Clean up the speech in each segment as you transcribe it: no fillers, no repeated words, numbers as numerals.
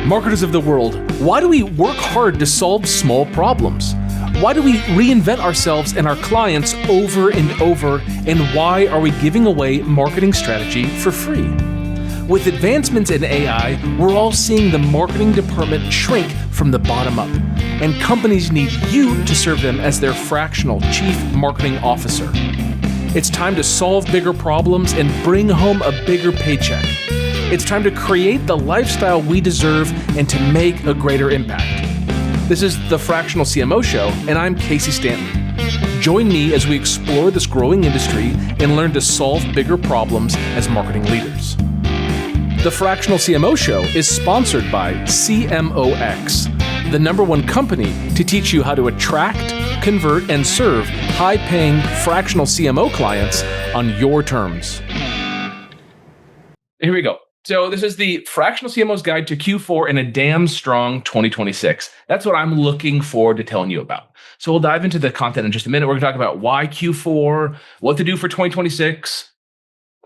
Marketers of the world, why do we work hard to solve small problems? Why do we reinvent ourselves and our clients over and over? And why are we giving away marketing strategy for free? With advancements in AI, we're all seeing the marketing department shrink from the bottom up, and companies need you to serve them as their fractional chief marketing officer. It's time to solve bigger problems and bring home a bigger paycheck. It's time to create the lifestyle we deserve and to make a greater impact. This is the Fractional CMO Show, and I'm Casey Stanton. Join me as we explore this growing industry and learn to solve bigger problems as marketing leaders. The Fractional CMO Show is sponsored by CMOs, the #1 company to teach you how to attract, convert, and serve high-paying fractional CMO clients on your terms. Here we go. So this is the Fractional CMO's Guide to Q4 and a damn strong 2026. That's what I'm looking forward to telling you about. So we'll dive into the content in just a minute. We're going to talk about why Q4, what to do for 2026,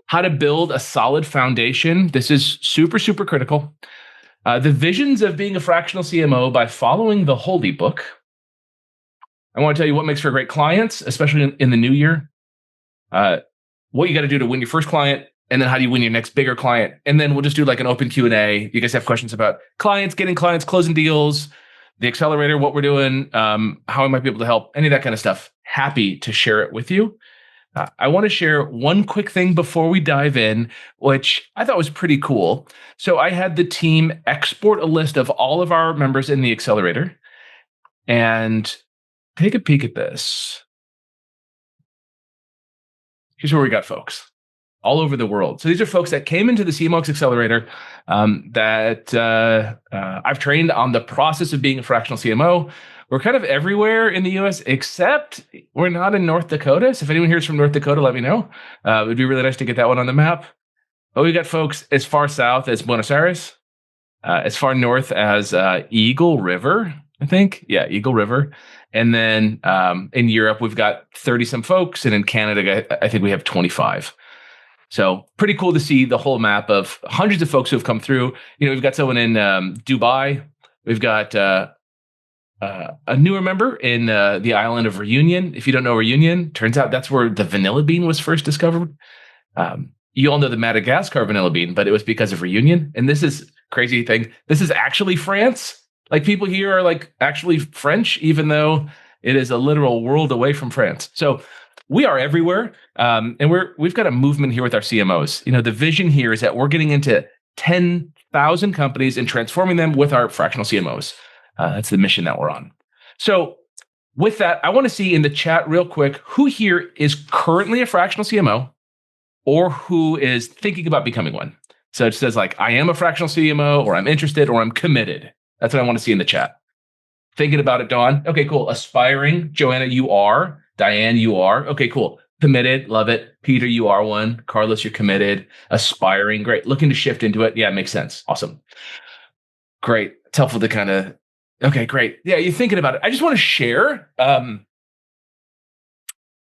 how to build a solid foundation. This is super, super critical. The visions of being a fractional CMO by following the Holy Book. I want to tell you what makes for great clients, especially in the new year. What you got to do to win your first client, and then how do you win your next bigger client? And then we'll just do like an open Q&A. You guys have questions about clients, getting clients, closing deals, the accelerator, what we're doing, how I might be able to help, any of that kind of stuff. Happy to share it with you. I want to share one quick thing before we dive in, which I thought was pretty cool. So I had the team export a list of all of our members in the accelerator and take a peek at this. Here's where we got folks all over the world. So these are folks that came into the CMOs Accelerator that I've trained on the process of being a fractional CMO. We're kind of everywhere in the US, except we're not in North Dakota. So if anyone here is from North Dakota, let me know. It'd be really nice to get that one on the map. But we got folks as far south as Buenos Aires, as far north as Eagle River, I think. Yeah, Eagle River. And then in Europe, we've got 30 some folks. And in Canada, I think we have 25. So pretty cool to see the whole map of hundreds of folks who have come through. You know, we've got someone in Dubai. We've got a newer member in the island of Reunion. If you don't know Reunion, turns out that's where the vanilla bean was first discovered. You all know the Madagascar vanilla bean, but it was because of Reunion. And this is crazy thing. This is actually France. Like people here are like actually French, even though it is a literal world away from France. So we are everywhere, and we've got a movement here with our CMOs. You know, the vision here is that we're getting into 10,000 companies and transforming them with our fractional CMOs. That's the mission that we're on. So with that, I want to see in the chat real quick, who here is currently a fractional CMO or who is thinking about becoming one. So it says like, I am a fractional CMO, or I'm interested, or I'm committed. That's what I want to see in the chat. Thinking about it, Dawn. Okay, cool. Aspiring. Joanna, you are. Diane, you are. Okay, cool. Committed. Love it. Peter, you are one. Carlos, you're committed. Aspiring. Great. Looking to shift into it. Yeah, it makes sense. Awesome. Great. It's helpful to kind of, okay, great. Yeah, you're thinking about it. I just want to share. I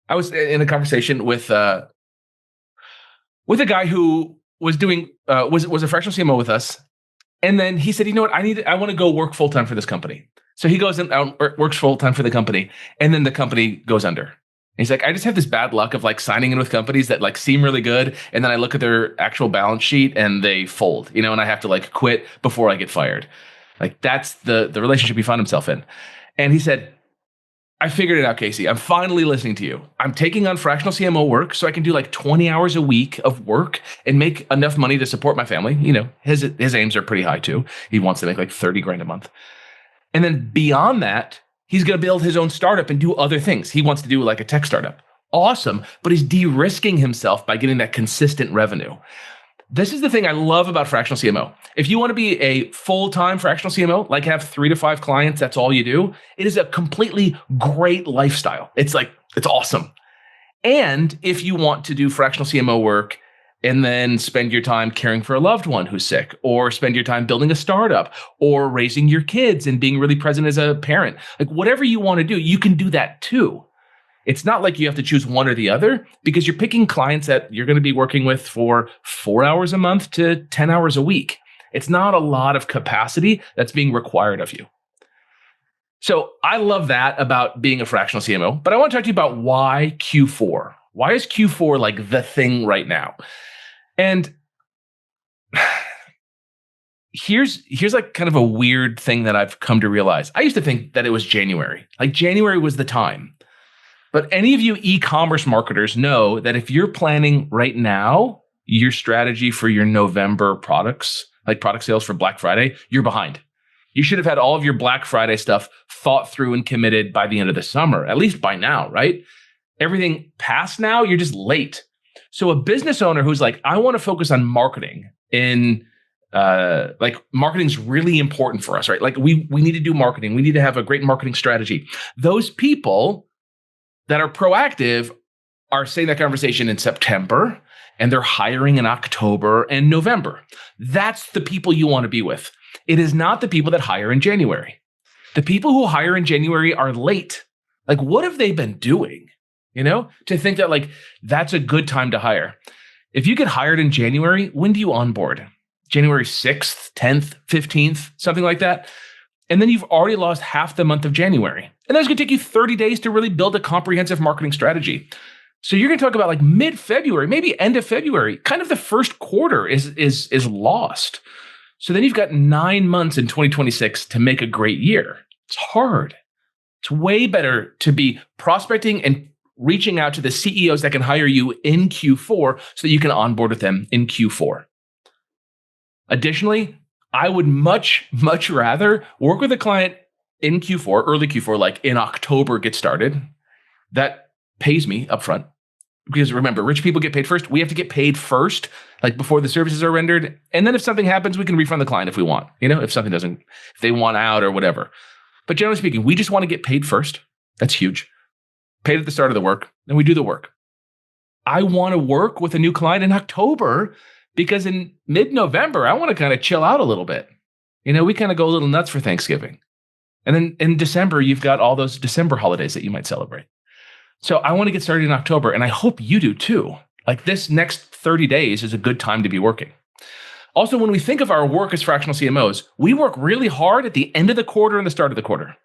was in a conversation with a guy who was doing, was a fractional CMO with us. And then he said, you know what, I want to go work full-time for this company. So he goes and works full-time for the company, and then the company goes under. And he's like, I just have this bad luck of like signing in with companies that like seem really good, and then I look at their actual balance sheet and they fold, you know, and I have to like quit before I get fired. Like that's the relationship he found himself in. And he said, I figured it out, Casey. I'm finally listening to you. I'm taking on fractional CMO work so I can do like 20 hours a week of work and make enough money to support my family. You know, his aims are pretty high too. He wants to make like 30 grand a month. And then beyond that, he's going to build his own startup and do other things. He wants to do like a tech startup. Awesome. But he's de-risking himself by getting that consistent revenue. This is the thing I love about fractional CMO. If you want to be a full-time fractional CMO, like have 3 to 5 clients, that's all you do. It is a completely great lifestyle. It's awesome. And if you want to do fractional CMO work and then spend your time caring for a loved one who's sick, or spend your time building a startup, or raising your kids and being really present as a parent, like whatever you want to do, you can do that too. It's not like you have to choose one or the other, because you're picking clients that you're going to be working with for 4 hours a month to 10 hours a week. It's not a lot of capacity that's being required of you. So I love that about being a fractional CMO, but I want to talk to you about why Q4. Why is Q4 like the thing right now? And here's like kind of a weird thing that I've come to realize. I used to think that it was January. Like January was the time. But any of you e-commerce marketers know that if you're planning right now, your strategy for your November products, like product sales for Black Friday, you're behind. You should have had all of your Black Friday stuff thought through and committed by the end of the summer, at least by now, right? Everything past now, you're just late. So a business owner who's like, I want to focus on marketing like marketing's really important for us, right? Like we need to do marketing. We need to have a great marketing strategy. Those people that are proactive are saying that conversation in September, and they're hiring in October and November. That's the people you want to be with. It is not the people that hire in January. The people who hire in January are late. Like, what have they been doing? To think that like that's a good time to hire. If you get hired in January, when do you onboard? January 6th, 10th, 15th, something like that. And then you've already lost half the month of January. And that's going to take you 30 days to really build a comprehensive marketing strategy. So you're going to talk about like mid-February, maybe end of February, kind of the first quarter is lost. So then you've got 9 months in 2026 to make a great year. It's hard. It's way better to be prospecting and reaching out to the CEOs that can hire you in Q4 so that you can onboard with them in Q4. Additionally, I would much, much rather work with a client in Q4, early Q4, like in October, get started. That pays me upfront. Because remember, rich people get paid first. We have to get paid first, like before the services are rendered. And then if something happens, we can refund the client if we want, if something doesn't, if they want out or whatever. But generally speaking, we just want to get paid first. That's huge. Paid at the start of the work, and we do the work. I want to work with a new client in October because in mid-November, I want to kind of chill out a little bit. We kind of go a little nuts for Thanksgiving. And then in December, you've got all those December holidays that you might celebrate. So I want to get started in October, and I hope you do too. Like this next 30 days is a good time to be working. Also, when we think of our work as fractional CMOs, we work really hard at the end of the quarter and the start of the quarter.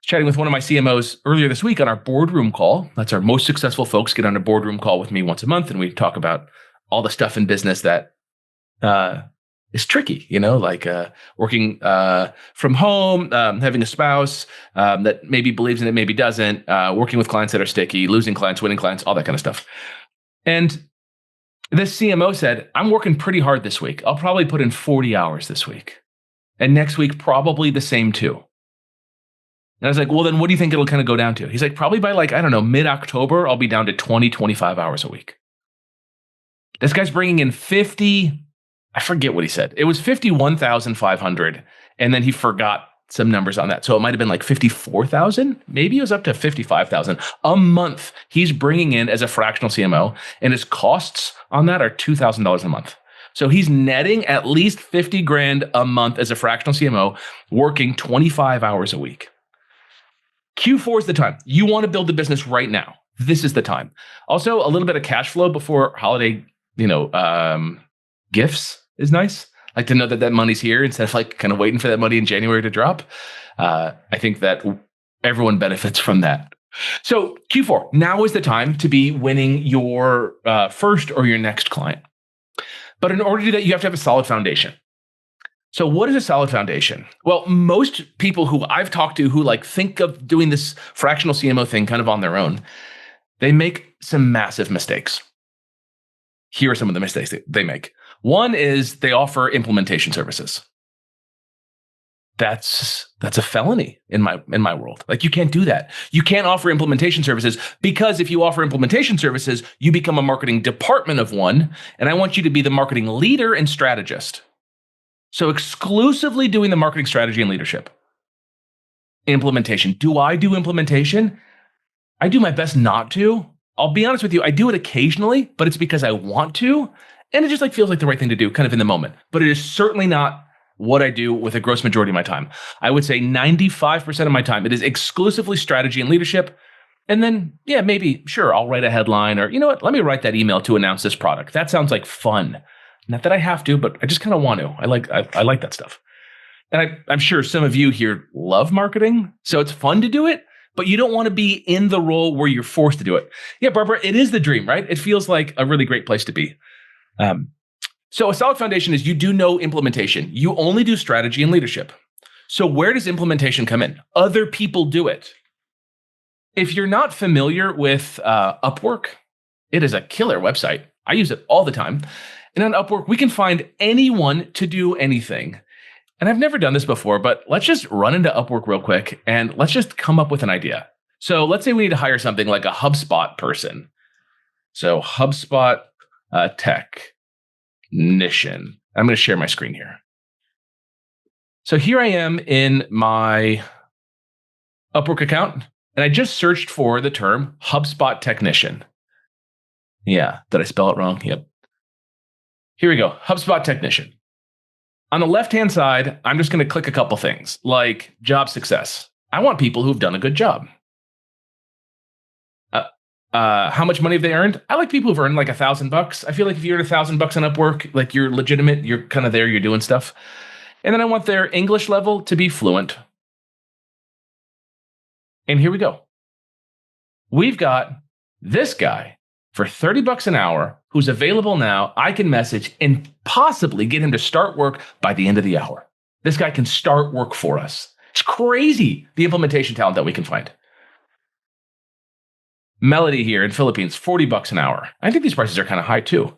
Chatting with one of my CMOs earlier this week on our boardroom call. That's our most successful folks get on a boardroom call with me once a month, and we talk about all the stuff in business that is tricky, like working from home, having a spouse that maybe believes in it, maybe doesn't, working with clients that are sticky, losing clients, winning clients, all that kind of stuff. And this CMO said, I'm working pretty hard this week. I'll probably put in 40 hours this week. And next week, probably the same too. And I was like, well, then what do you think it'll kind of go down to? He's like, probably by like, I don't know, mid-October, I'll be down to 20, 25 hours a week. This guy's bringing in 50, I forget what he said. It was 51,500. And then he forgot some numbers on that. So it might've been like 54,000. Maybe it was up to 55,000 a month he's bringing in as a fractional CMO. And his costs on that are $2,000 a month. So he's netting at least 50 grand a month as a fractional CMO, working 25 hours a week. Q4 is the time. You want to build the business right now. This is the time. Also, a little bit of cash flow before holiday, gifts is nice. Like to know that money's here instead of like kind of waiting for that money in January to drop. I think that everyone benefits from that. So Q4, now is the time to be winning your first or your next client. But in order to do that, you have to have a solid foundation. So what is a solid foundation? Well, most people who I've talked to who like think of doing this fractional CMO thing kind of on their own, they make some massive mistakes. Here are some of the mistakes that they make. One is they offer implementation services. That's a felony in my world. Like you can't do that. You can't offer implementation services because if you offer implementation services, you become a marketing department of one, and I want you to be the marketing leader and strategist. So exclusively doing the marketing strategy and leadership. Implementation. Do I do implementation? I do my best not to. I'll be honest with you, I do it occasionally, but it's because I want to, and it just like feels like the right thing to do kind of in the moment. But it is certainly not what I do with a gross majority of my time. I would say 95% of my time, it is exclusively strategy and leadership. And then, yeah, maybe, sure, I'll write a headline or, you know what, let me write that email to announce this product. That sounds like fun. Not that I have to, but I just kind of want to. I like that stuff. And I'm sure some of you here love marketing, so it's fun to do it, but you don't want to be in the role where you're forced to do it. Yeah, Barbara, it is the dream, right? It feels like a really great place to be. So a solid foundation is you do no implementation. You only do strategy and leadership. So where does implementation come in? Other people do it. If you're not familiar with Upwork, it is a killer website. I use it all the time. And on Upwork, we can find anyone to do anything. And I've never done this before, but let's just run into Upwork real quick and let's just come up with an idea. So let's say we need to hire something like a HubSpot person. So HubSpot technician. I'm going to share my screen here. So here I am in my Upwork account, and I just searched for the term HubSpot technician. Yeah, did I spell it wrong? Yep. Here we go, HubSpot technician. On the left-hand side, I'm just going to click a couple things, like job success. I want people who've done a good job. How much money have they earned? I like people who've earned like $1,000. I feel like if you earn $1,000 on Upwork, like you're legitimate, you're kind of there, you're doing stuff. And then I want their English level to be fluent. And here we go. We've got this guy for $30 an hour who's available now. I can message and possibly get him to start work by the end of the hour. This guy can start work for us. It's crazy, the implementation talent that we can find. Melody here in Philippines, $40 an hour. I think these prices are kind of high too.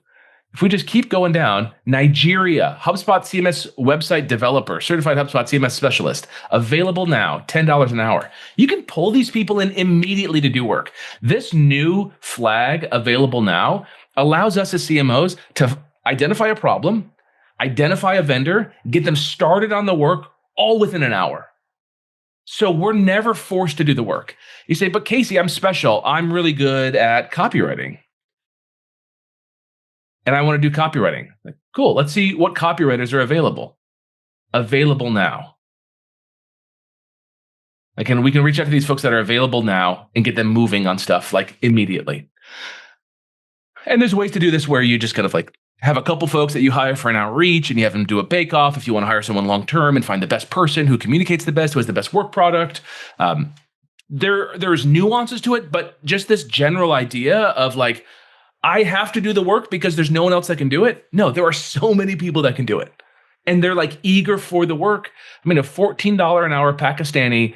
If we just keep going down, Nigeria, HubSpot CMS website developer, certified HubSpot CMS specialist, available now, $10 an hour. You can pull these people in immediately to do work. This new flag, available now, allows us as CMOs to identify a problem, identify a vendor, get them started on the work all within an hour. So we're never forced to do the work. You say, but Casey, I'm special. I'm really good at copywriting. And I want to do copywriting. Like, cool, let's see what copywriters are available. Available now. Like, and we can reach out to these folks that are available now and get them moving on stuff like immediately. And there's ways to do this where you just kind of like have a couple folks that you hire for an outreach and you have them do a bake-off if you want to hire someone long-term and find the best person who communicates the best, who has the best work product. There's nuances to it, but just this general idea of like, I have to do the work because there's no one else that can do it. No, there are so many people that can do it. And they're like eager for the work. I mean, a $14 an hour Pakistani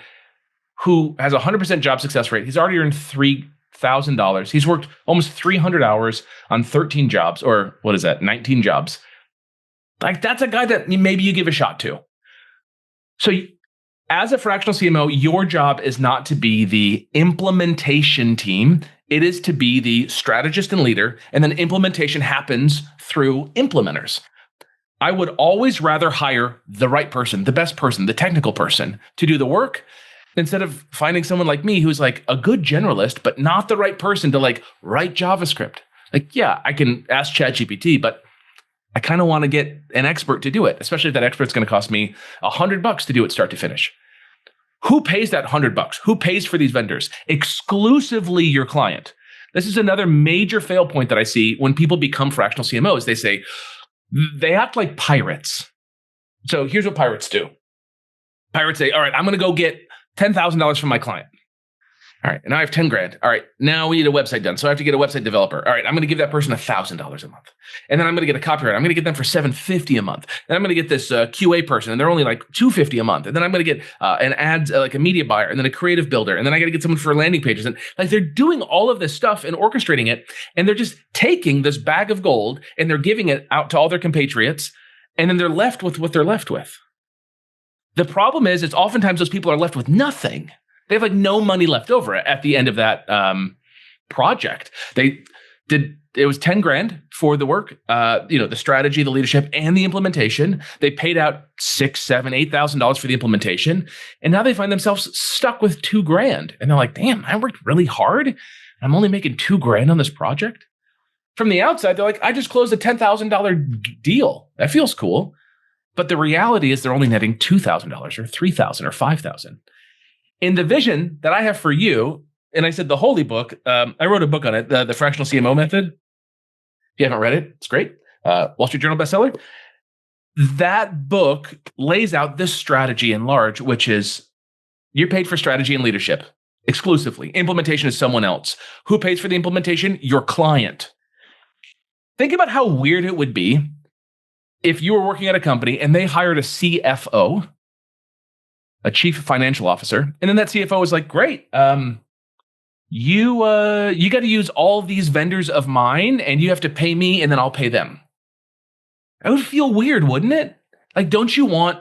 who has a 100% job success rate. He's already earned $3,000. He's worked almost 300 hours on 13 jobs, or what is that, 19 jobs. Like, that's a guy that maybe you give a shot to. So as a fractional CMO, your job is not to be the implementation team. It is to be the strategist and leader, and then implementation happens through implementers. I would always rather hire the right person, the best person, the technical person to do the work, instead of finding someone like me who's like a good generalist, but not the right person to like write JavaScript. Like, yeah, I can ask ChatGPT, but I kind of want to get an expert to do it, especially if that expert's going to cost me $100 to do it start to finish. Who pays that $100? Who pays for these vendors? Exclusively your client. This is another major fail point that I see when people become fractional CMOs. They say, they act like pirates. So here's what pirates do. Pirates say, all right, I'm going to go get $10,000 from my client. All right, and I have 10 grand. All right, now we need a website done. So I have to get a website developer. All right, I'm going to give that person $1,000 a month. And then I'm going to get a copywriter. I'm going to get them for $750 a month. And I'm going to get this QA person, and they're only like $250 a month. And then I'm going to get an ads, like a media buyer, and then a creative builder. And then I got to get someone for landing pages. And like, they're doing all of this stuff and orchestrating it. And they're just taking this bag of gold and they're giving it out to all their compatriots. And then they're left with what they're left with. The problem is, it's oftentimes those people are left with nothing. They have like no money left over at the end of that project. It was 10 grand for the work, the strategy, the leadership, and the implementation. They paid out $6,000, $7,000, $8,000 for the implementation. And now they find themselves stuck with $2,000. And they're like, damn, I worked really hard. I'm only making $2,000 on this project. From the outside, they're like, I just closed a $10,000 deal. That feels cool. But the reality is they're only netting $2,000 or $3,000 or $5,000. In the vision that I have for you, and I said the holy book, I wrote a book on it, the Fractional CMO Method. If you haven't read it, it's great. Wall Street Journal bestseller. That book lays out this strategy in large, which is you're paid for strategy and leadership exclusively. Implementation is someone else. Who pays for the implementation? Your client. Think about how weird it would be if you were working at a company and they hired a CFO, a chief financial officer, and then that CFO was like, great, you got to use all these vendors of mine and you have to pay me and then I'll pay them. It would feel weird, wouldn't it? Like, don't you want,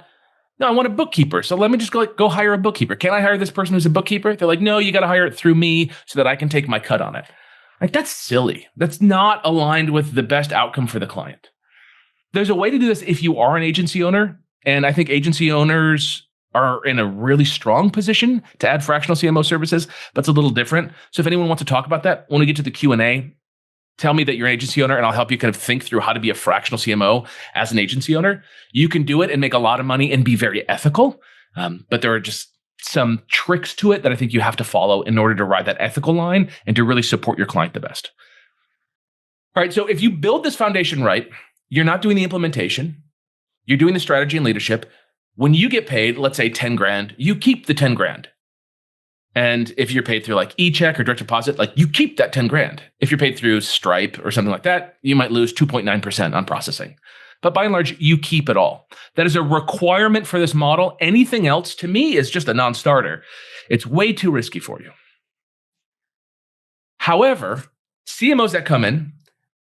no, I want a bookkeeper. So let me just go hire a bookkeeper. Can I hire this person who's a bookkeeper? They're like, no, you got to hire it through me so that I can take my cut on it. Like, that's silly. That's not aligned with the best outcome for the client. There's a way to do this if you are an agency owner. And I think agency owners are in a really strong position to add fractional CMO services, but it's a little different. So if anyone wants to talk about that, when we get to the Q&A, tell me that you're an agency owner and I'll help you kind of think through how to be a fractional CMO as an agency owner. You can do it and make a lot of money and be very ethical. But there are just some tricks to it that I think you have to follow in order to ride that ethical line and to really support your client the best. All right, so if you build this foundation right, you're not doing the implementation, you're doing the strategy and leadership. When you get paid, let's say 10 grand, you keep the 10 grand. And if you're paid through like e-check or direct deposit, like you keep that 10 grand. If you're paid through Stripe or something like that, you might lose 2.9% on processing. But by and large, you keep it all. That is a requirement for this model. Anything else to me is just a non-starter. It's way too risky for you. However, CMOs that come in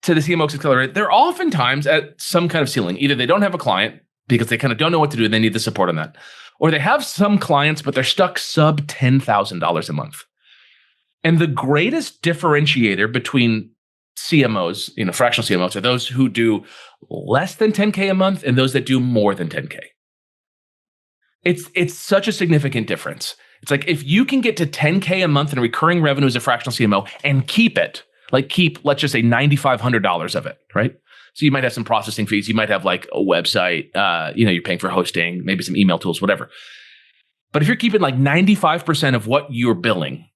to the CMO Accelerator, they're oftentimes at some kind of ceiling. Either they don't have a client because they kind of don't know what to do and they need the support on that. Or they have some clients, but they're stuck sub $10,000 a month. And the greatest differentiator between CMOs, fractional CMOs, are those who do less than 10K a month and those that do more than 10K. It's such a significant difference. It's like if you can get to 10K a month in recurring revenue as a fractional CMO and keep it, let's just say $9,500 of it, right? So you might have some processing fees. You might have like a website, you're paying for hosting, maybe some email tools, whatever. But if you're keeping like 95% of what you're billing,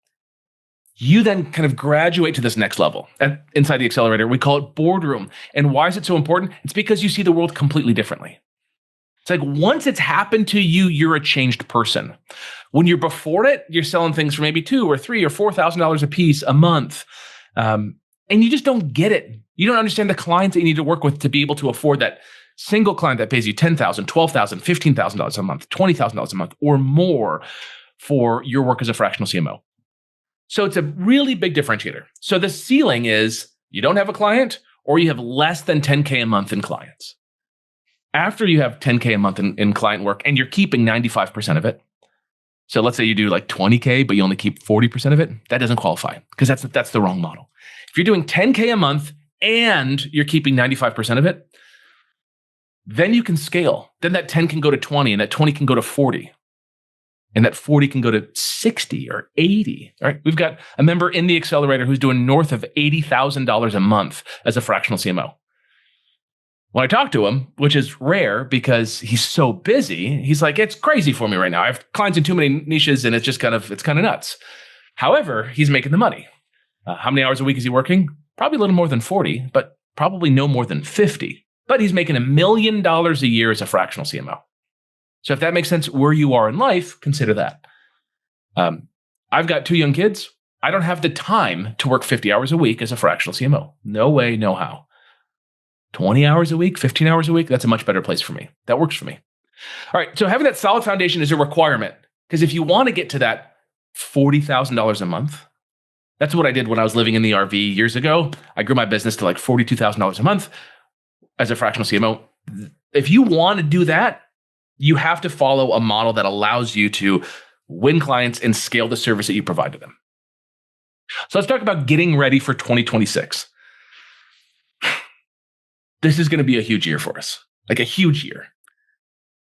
you then kind of graduate to this next level. Inside the accelerator, we call it boardroom. And why is it so important? It's because you see the world completely differently. It's like once it's happened to you, you're a changed person. When you're before it, you're selling things for maybe $2,000 or $3,000 or $4,000 a piece a month. And you just don't get it. You don't understand the clients that you need to work with to be able to afford that single client that pays you $10,000, $12,000, $15,000 a month, $20,000 a month or more for your work as a fractional CMO. So it's a really big differentiator. So the ceiling is you don't have a client or you have less than 10K a month in clients. After you have 10K a month in client work and you're keeping 95% of it. So let's say you do like 20K, but you only keep 40% of it. That doesn't qualify because that's the wrong model. If you're doing 10K a month and you're keeping 95% of it, then you can scale. Then that 10 can go to 20 and that 20 can go to 40. And that 40 can go to 60 or 80. All right. We've got a member in the accelerator who's doing north of $80,000 a month as a fractional CMO. When I talk to him, which is rare because he's so busy, he's like, it's crazy for me right now. I have clients in too many niches and it's kind of nuts. However, he's making the money. How many hours a week is he working? Probably a little more than 40, but probably no more than 50. But he's making $1 million a year as a fractional CMO. So if that makes sense where you are in life, consider that. I've got 2 young kids. I don't have the time to work 50 hours a week as a fractional CMO. No way, no how. 20 hours a week, 15 hours a week, that's a much better place for me. That works for me. All right, so having that solid foundation is a requirement because if you want to get to that $40,000 a month, that's what I did when I was living in the RV years ago. I grew my business to like $42,000 a month as a fractional CMO. If you want to do that, you have to follow a model that allows you to win clients and scale the service that you provide to them. So let's talk about getting ready for 2026. This is going to be a huge year for us, like a huge year.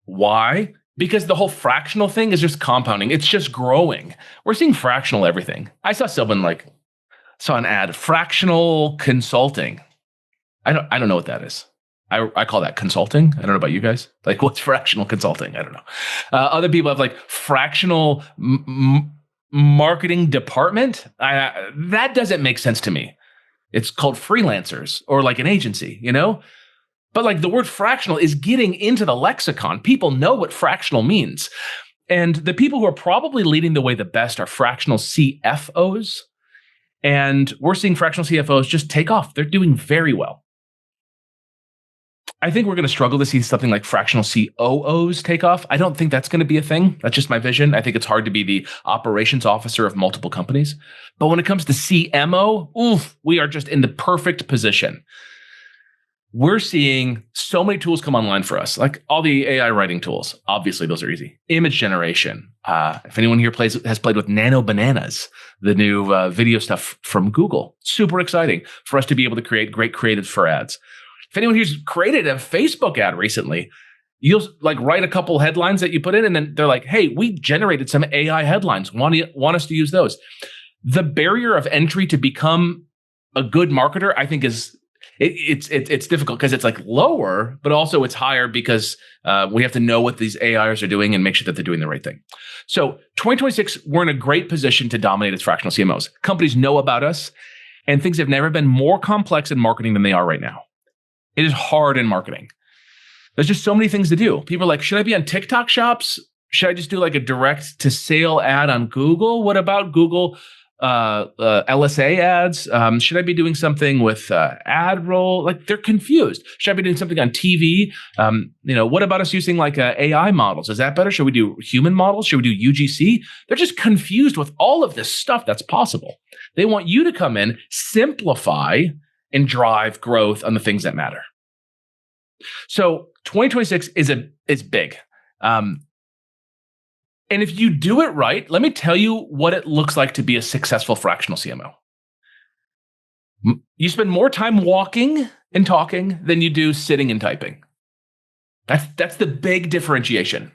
Why? Because the whole fractional thing is just compounding. It's just growing. We're seeing fractional everything. I saw someone saw an ad, fractional consulting. I don't know what that is. I call that consulting. I don't know about you guys. Like, what's fractional consulting? I don't know. Other people have like fractional marketing department. That doesn't make sense to me. It's called freelancers or like an agency, But like the word fractional is getting into the lexicon. People know what fractional means. And the people who are probably leading the way the best are fractional CFOs. And we're seeing fractional CFOs just take off. They're doing very well. I think we're going to struggle to see something like fractional COOs take off. I don't think that's going to be a thing. That's just my vision. I think it's hard to be the operations officer of multiple companies. But when it comes to CMO, we are just in the perfect position. We're seeing so many tools come online for us, like all the AI writing tools. Obviously, those are easy. Image generation. If anyone here has played with Nano Bananas, the new video stuff from Google, super exciting for us to be able to create great creatives for ads. If anyone here's created a Facebook ad recently, you'll like write a couple headlines that you put in, and then they're like, "Hey, we generated some AI headlines. Want us to use those?" The barrier of entry to become a good marketer, I think, is it's difficult because it's like lower, but also it's higher because we have to know what these AIs are doing and make sure that they're doing the right thing. So 2026, we're in a great position to dominate as fractional CMOs. Companies know about us, and things have never been more complex in marketing than they are right now. It is hard in marketing. There's just so many things to do. People are like, should I be on TikTok shops? Should I just do like a direct to sale ad on Google? What about Google LSA ads? Should I be doing something with ad roll? Like they're confused. Should I be doing something on TV? What about us using like AI models? Is that better? Should we do human models? Should we do UGC? They're just confused with all of this stuff that's possible. They want you to come in, simplify, and drive growth on the things that matter. So 2026 is big. And if you do it right, let me tell you what it looks like to be a successful fractional CMO. You spend more time walking and talking than you do sitting and typing. That's the big differentiation.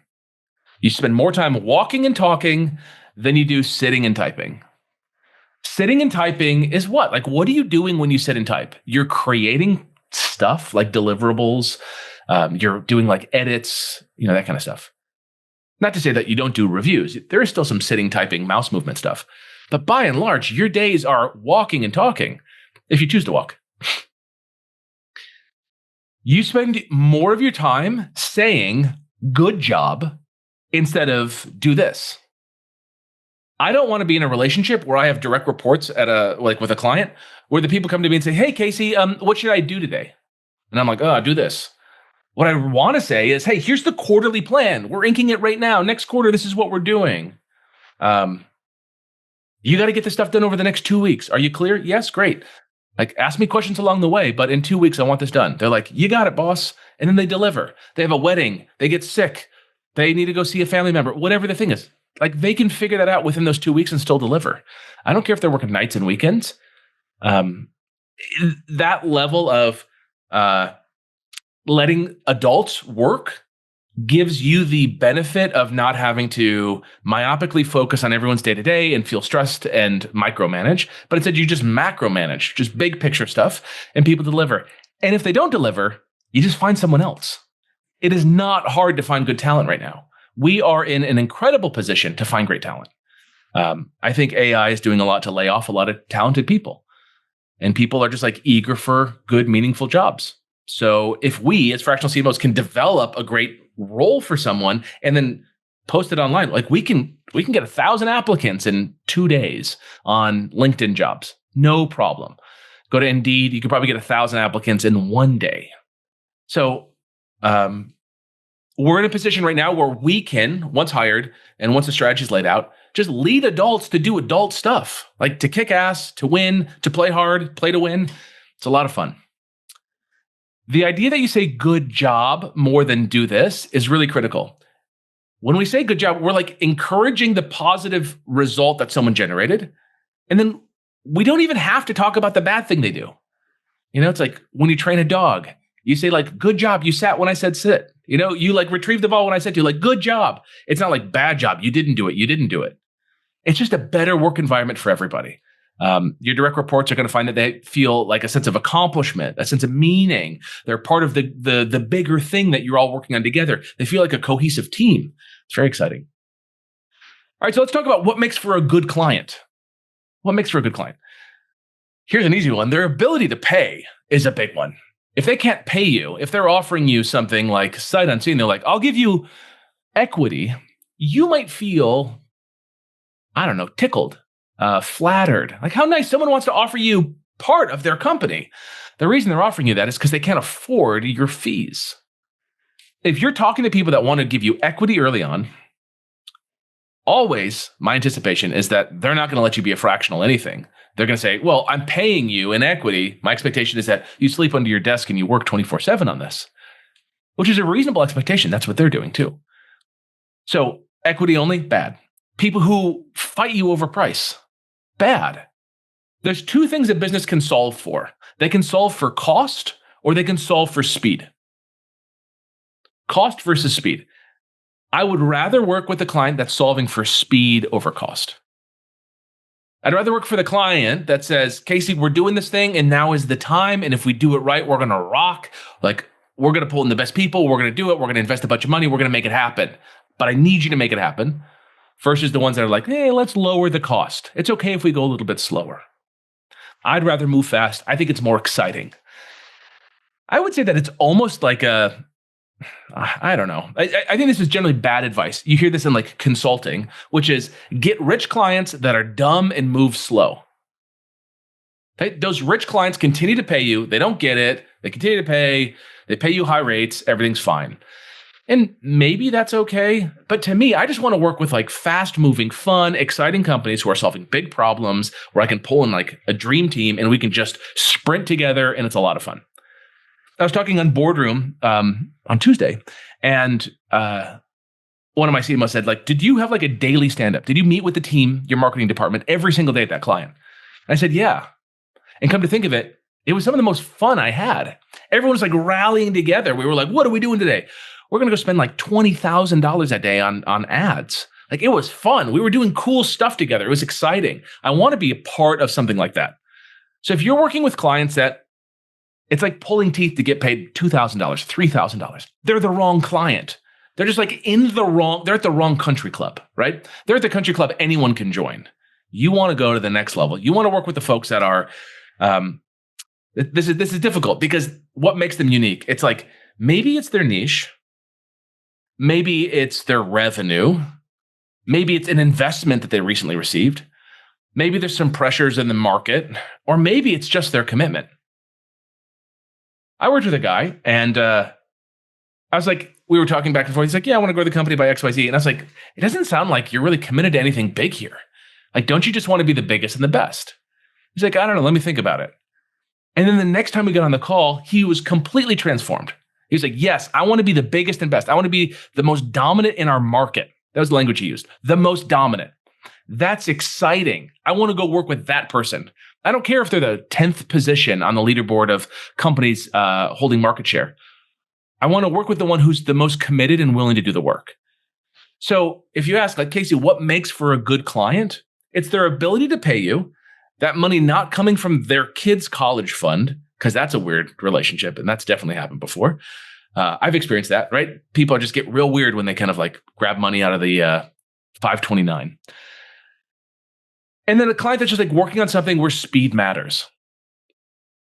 You spend more time walking and talking than you do sitting and typing. Sitting and typing is what? Like, what are you doing when you sit and type? You're creating stuff like deliverables. You're doing like edits, that kind of stuff. Not to say that you don't do reviews. There is still some sitting, typing, mouse movement stuff. But by and large, your days are walking and talking if you choose to walk. You spend more of your time saying, good job, instead of do this. I don't want to be in a relationship where I have direct reports with a client where the people come to me and say, "Hey, Casey, what should I do today?" And I'm like, "Oh, do this." What I want to say is, "Hey, here's the quarterly plan. We're inking it right now. Next quarter, this is what we're doing. You got to get this stuff done over the next 2 weeks. Are you clear? Yes, great. Like, ask me questions along the way, but in 2 weeks, I want this done." They're like, "You got it, boss." And then they deliver. They have a wedding. They get sick. They need to go see a family member, whatever the thing is. Like they can figure that out within those 2 weeks and still deliver. I don't care if they're working nights and weekends. That level of letting adults work gives you the benefit of not having to myopically focus on everyone's day to day and feel stressed and micromanage, but instead you just macromanage, just big picture stuff, and people deliver. And if they don't deliver, you just find someone else. It is not hard to find good talent right now. We are in an incredible position to find great talent. I think AI is doing a lot to lay off a lot of talented people. And people are just like eager for good, meaningful jobs. So if we as fractional CMOs can develop a great role for someone and then post it online, like we can get 1,000 applicants in 2 days on LinkedIn jobs. No problem. Go to Indeed, you could probably get 1,000 applicants in 1 day. So we're in a position right now where we can, once hired and once the strategy is laid out, just lead adults to do adult stuff, like to kick ass, to win, to play hard, play to win. It's a lot of fun. The idea that you say good job more than do this is really critical. When we say good job, we're like encouraging the positive result that someone generated. And then we don't even have to talk about the bad thing they do. It's like when you train a dog, you say like, good job, you sat when I said sit. You like retrieve the ball when I said to, like, good job. It's not like bad job. You didn't do it. It's just a better work environment for everybody. Your direct reports are going to find that they feel like a sense of accomplishment, a sense of meaning. They're part of the bigger thing that you're all working on together. They feel like a cohesive team. It's very exciting. All right, so let's talk about what makes for a good client. What makes for a good client? Here's an easy one. Their ability to pay is a big one. If they can't pay you, if they're offering you something like sight unseen, they're like, I'll give you equity, you might feel, I don't know, tickled, flattered. Like, how nice someone wants to offer you part of their company. The reason they're offering you that is because they can't afford your fees. If you're talking to people that want to give you equity early on, always my anticipation is that they're not going to let you be a fractional anything. They're going to say, well, I'm paying you in equity. My expectation is that you sleep under your desk and you work 24/7 on this, which is a reasonable expectation. That's what they're doing too. So equity only, bad. People who fight you over price, bad. There's two things that business can solve for. They can solve for cost or they can solve for speed. Cost versus speed. I would rather work with a client that's solving for speed over cost. I'd rather work for the client that says, Casey, we're doing this thing and now is the time. And if we do it right, we're going to rock. Like, we're going to pull in the best people. We're going to do it. We're going to invest a bunch of money. We're going to make it happen. But I need you to make it happen. Versus the ones that are like, hey, let's lower the cost. It's okay if we go a little bit slower. I'd rather move fast. I think it's more exciting. I would say that it's almost like I don't know. I think this is generally bad advice. You hear this in like consulting, which is get rich clients that are dumb and move slow. Okay? Those rich clients continue to pay you. They don't get it. They continue to pay. They pay you high rates. Everything's fine. And maybe that's okay. But to me, I just want to work with like fast moving, fun, exciting companies who are solving big problems where I can pull in like a dream team and we can just sprint together and it's a lot of fun. I was talking on Boardroom on Tuesday, and one of my CMOs said, like, did you have like a daily stand-up? Did you meet with the team, your marketing department, every single day at that client? And I said, yeah. And come to think of it, it was some of the most fun I had. Everyone was like rallying together. We were like, what are we doing today? We're going to go spend like $20,000 that day on ads. Like, it was fun. We were doing cool stuff together. It was exciting. I want to be a part of something like that. So if you're working with clients that it's like pulling teeth to get paid $2,000, $3,000. They're the wrong client. They're just like they're at the wrong country club, right? They're at the country club anyone can join. You want to go to the next level. You want to work with the folks that are, this is difficult because what makes them unique? It's like, maybe it's their niche. Maybe it's their revenue. Maybe it's an investment that they recently received. Maybe there's some pressures in the market, or maybe it's just their commitment. I worked with a guy and I was like, we were talking back and forth. He's like, yeah, I want to grow the company by XYZ. And I was like, it doesn't sound like you're really committed to anything big here. Like, don't you just want to be the biggest and the best? He's like, I don't know. Let me think about it. And then the next time we got on the call, he was completely transformed. He was like, yes, I want to be the biggest and best. I want to be the most dominant in our market. That was the language he used. The most dominant. That's exciting. I want to go work with that person. I don't care if they're the 10th position on the leaderboard of companies holding market share. I want to work with the one who's the most committed and willing to do the work. So if you ask, like, Casey, what makes for a good client? It's their ability to pay you, that money not coming from their kid's college fund, because that's a weird relationship, and that's definitely happened before. I've experienced that, right? People just get real weird when they kind of like grab money out of the 529. And then a client that's just like working on something where speed matters.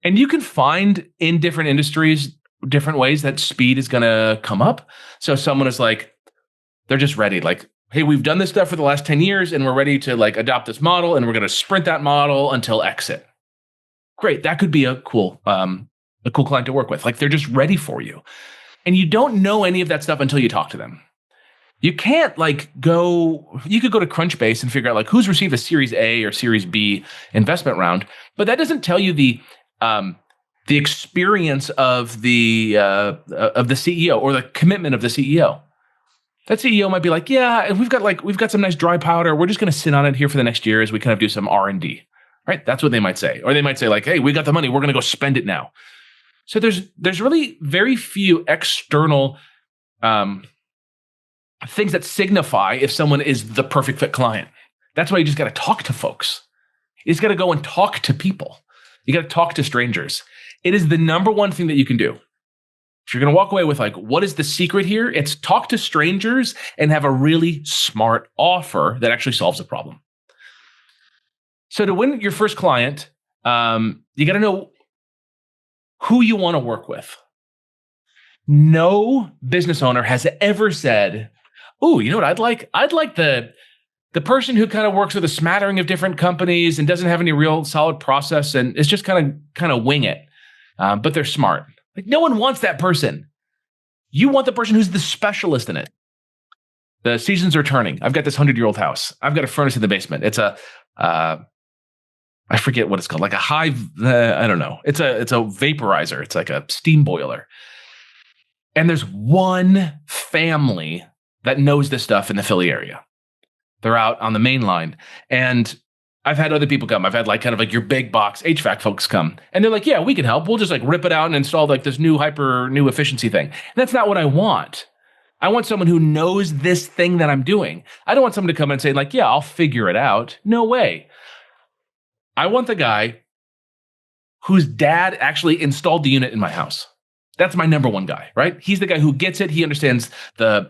And you can find in different industries, different ways that speed is going to come up. So someone is like, they're just ready. Like, hey, we've done this stuff for the last 10 years and we're ready to like adopt this model and we're going to sprint that model until exit. Great. That could be a cool client to work with. Like, they're just ready for you. And you don't know any of that stuff until you talk to them. You can't you could go to Crunchbase and figure out like who's received a Series A or Series B investment round, but that doesn't tell you the experience of the CEO or the commitment of the CEO. That CEO might be like, yeah, we've got some nice dry powder. We're just going to sit on it here for the next year as we kind of do some R&D, right? That's what they might say. Or they might say like, hey, we got the money. We're going to go spend it now. So there's really very few external things that signify if someone is the perfect fit client. That's why you just got to talk to folks. You just got to go and talk to people. You got to talk to strangers. It is the number one thing that you can do. If you're going to walk away with like, what is the secret here? It's talk to strangers and have a really smart offer that actually solves a problem. So to win your first client, you got to know who you want to work with. No business owner has ever said, "Oh, you know what I'd like? I'd like the person who kind of works with a smattering of different companies and doesn't have any real solid process and is just kind of wing it, but they're smart." Like, no one wants that person. You want the person who's the specialist in it. The seasons are turning. I've got this 100-year-old house. I've got a furnace in the basement. It's a I forget what it's called, like a high. I don't know. It's a vaporizer. It's like a steam boiler. And there's one family that knows this stuff in the Philly area. They're out on the main line. And I've had other people come. I've had like kind of like your big box HVAC folks come. And they're like, yeah, we can help. We'll just like rip it out and install like this new efficiency thing. And that's not what I want. I want someone who knows this thing that I'm doing. I don't want someone to come and say like, yeah, I'll figure it out. No way. I want the guy whose dad actually installed the unit in my house. That's my number one guy, right? He's the guy who gets it. He understands the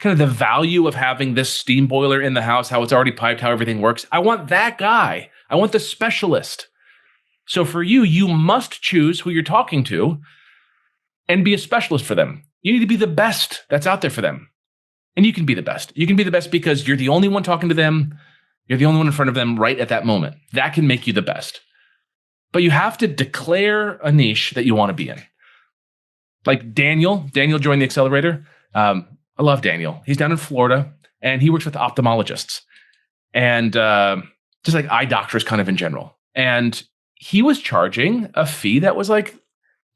kind of the value of having this steam boiler in the house, how it's already piped, how everything works. I want that guy. I want the specialist. So for you, you must choose who you're talking to and be a specialist for them. You need to be the best that's out there for them. And you can be the best. You can be the best because you're the only one talking to them. You're the only one in front of them right at that moment. That can make you the best. But you have to declare a niche that you want to be in. Like Daniel joined the accelerator. I love Daniel. He's down in Florida and he works with ophthalmologists and just like eye doctors kind of in general. And he was charging a fee that was like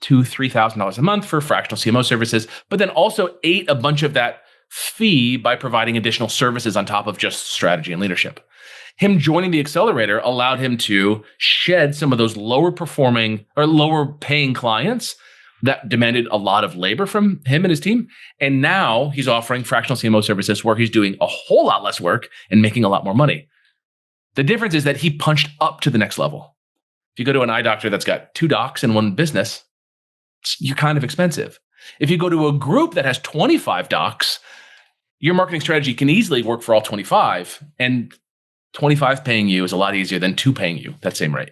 $2,000-$3,000 a month for fractional CMO services, but then also ate a bunch of that fee by providing additional services on top of just strategy and leadership. Him joining the accelerator allowed him to shed some of those lower performing or lower paying clients that demanded a lot of labor from him and his team. And now he's offering fractional CMO services where he's doing a whole lot less work and making a lot more money. The difference is that he punched up to the next level. If you go to an eye doctor that's got 2 docs in one business, you're kind of expensive. If you go to a group that has 25 docs, your marketing strategy can easily work for all 25, and 25 paying you is a lot easier than 2 paying you that same rate.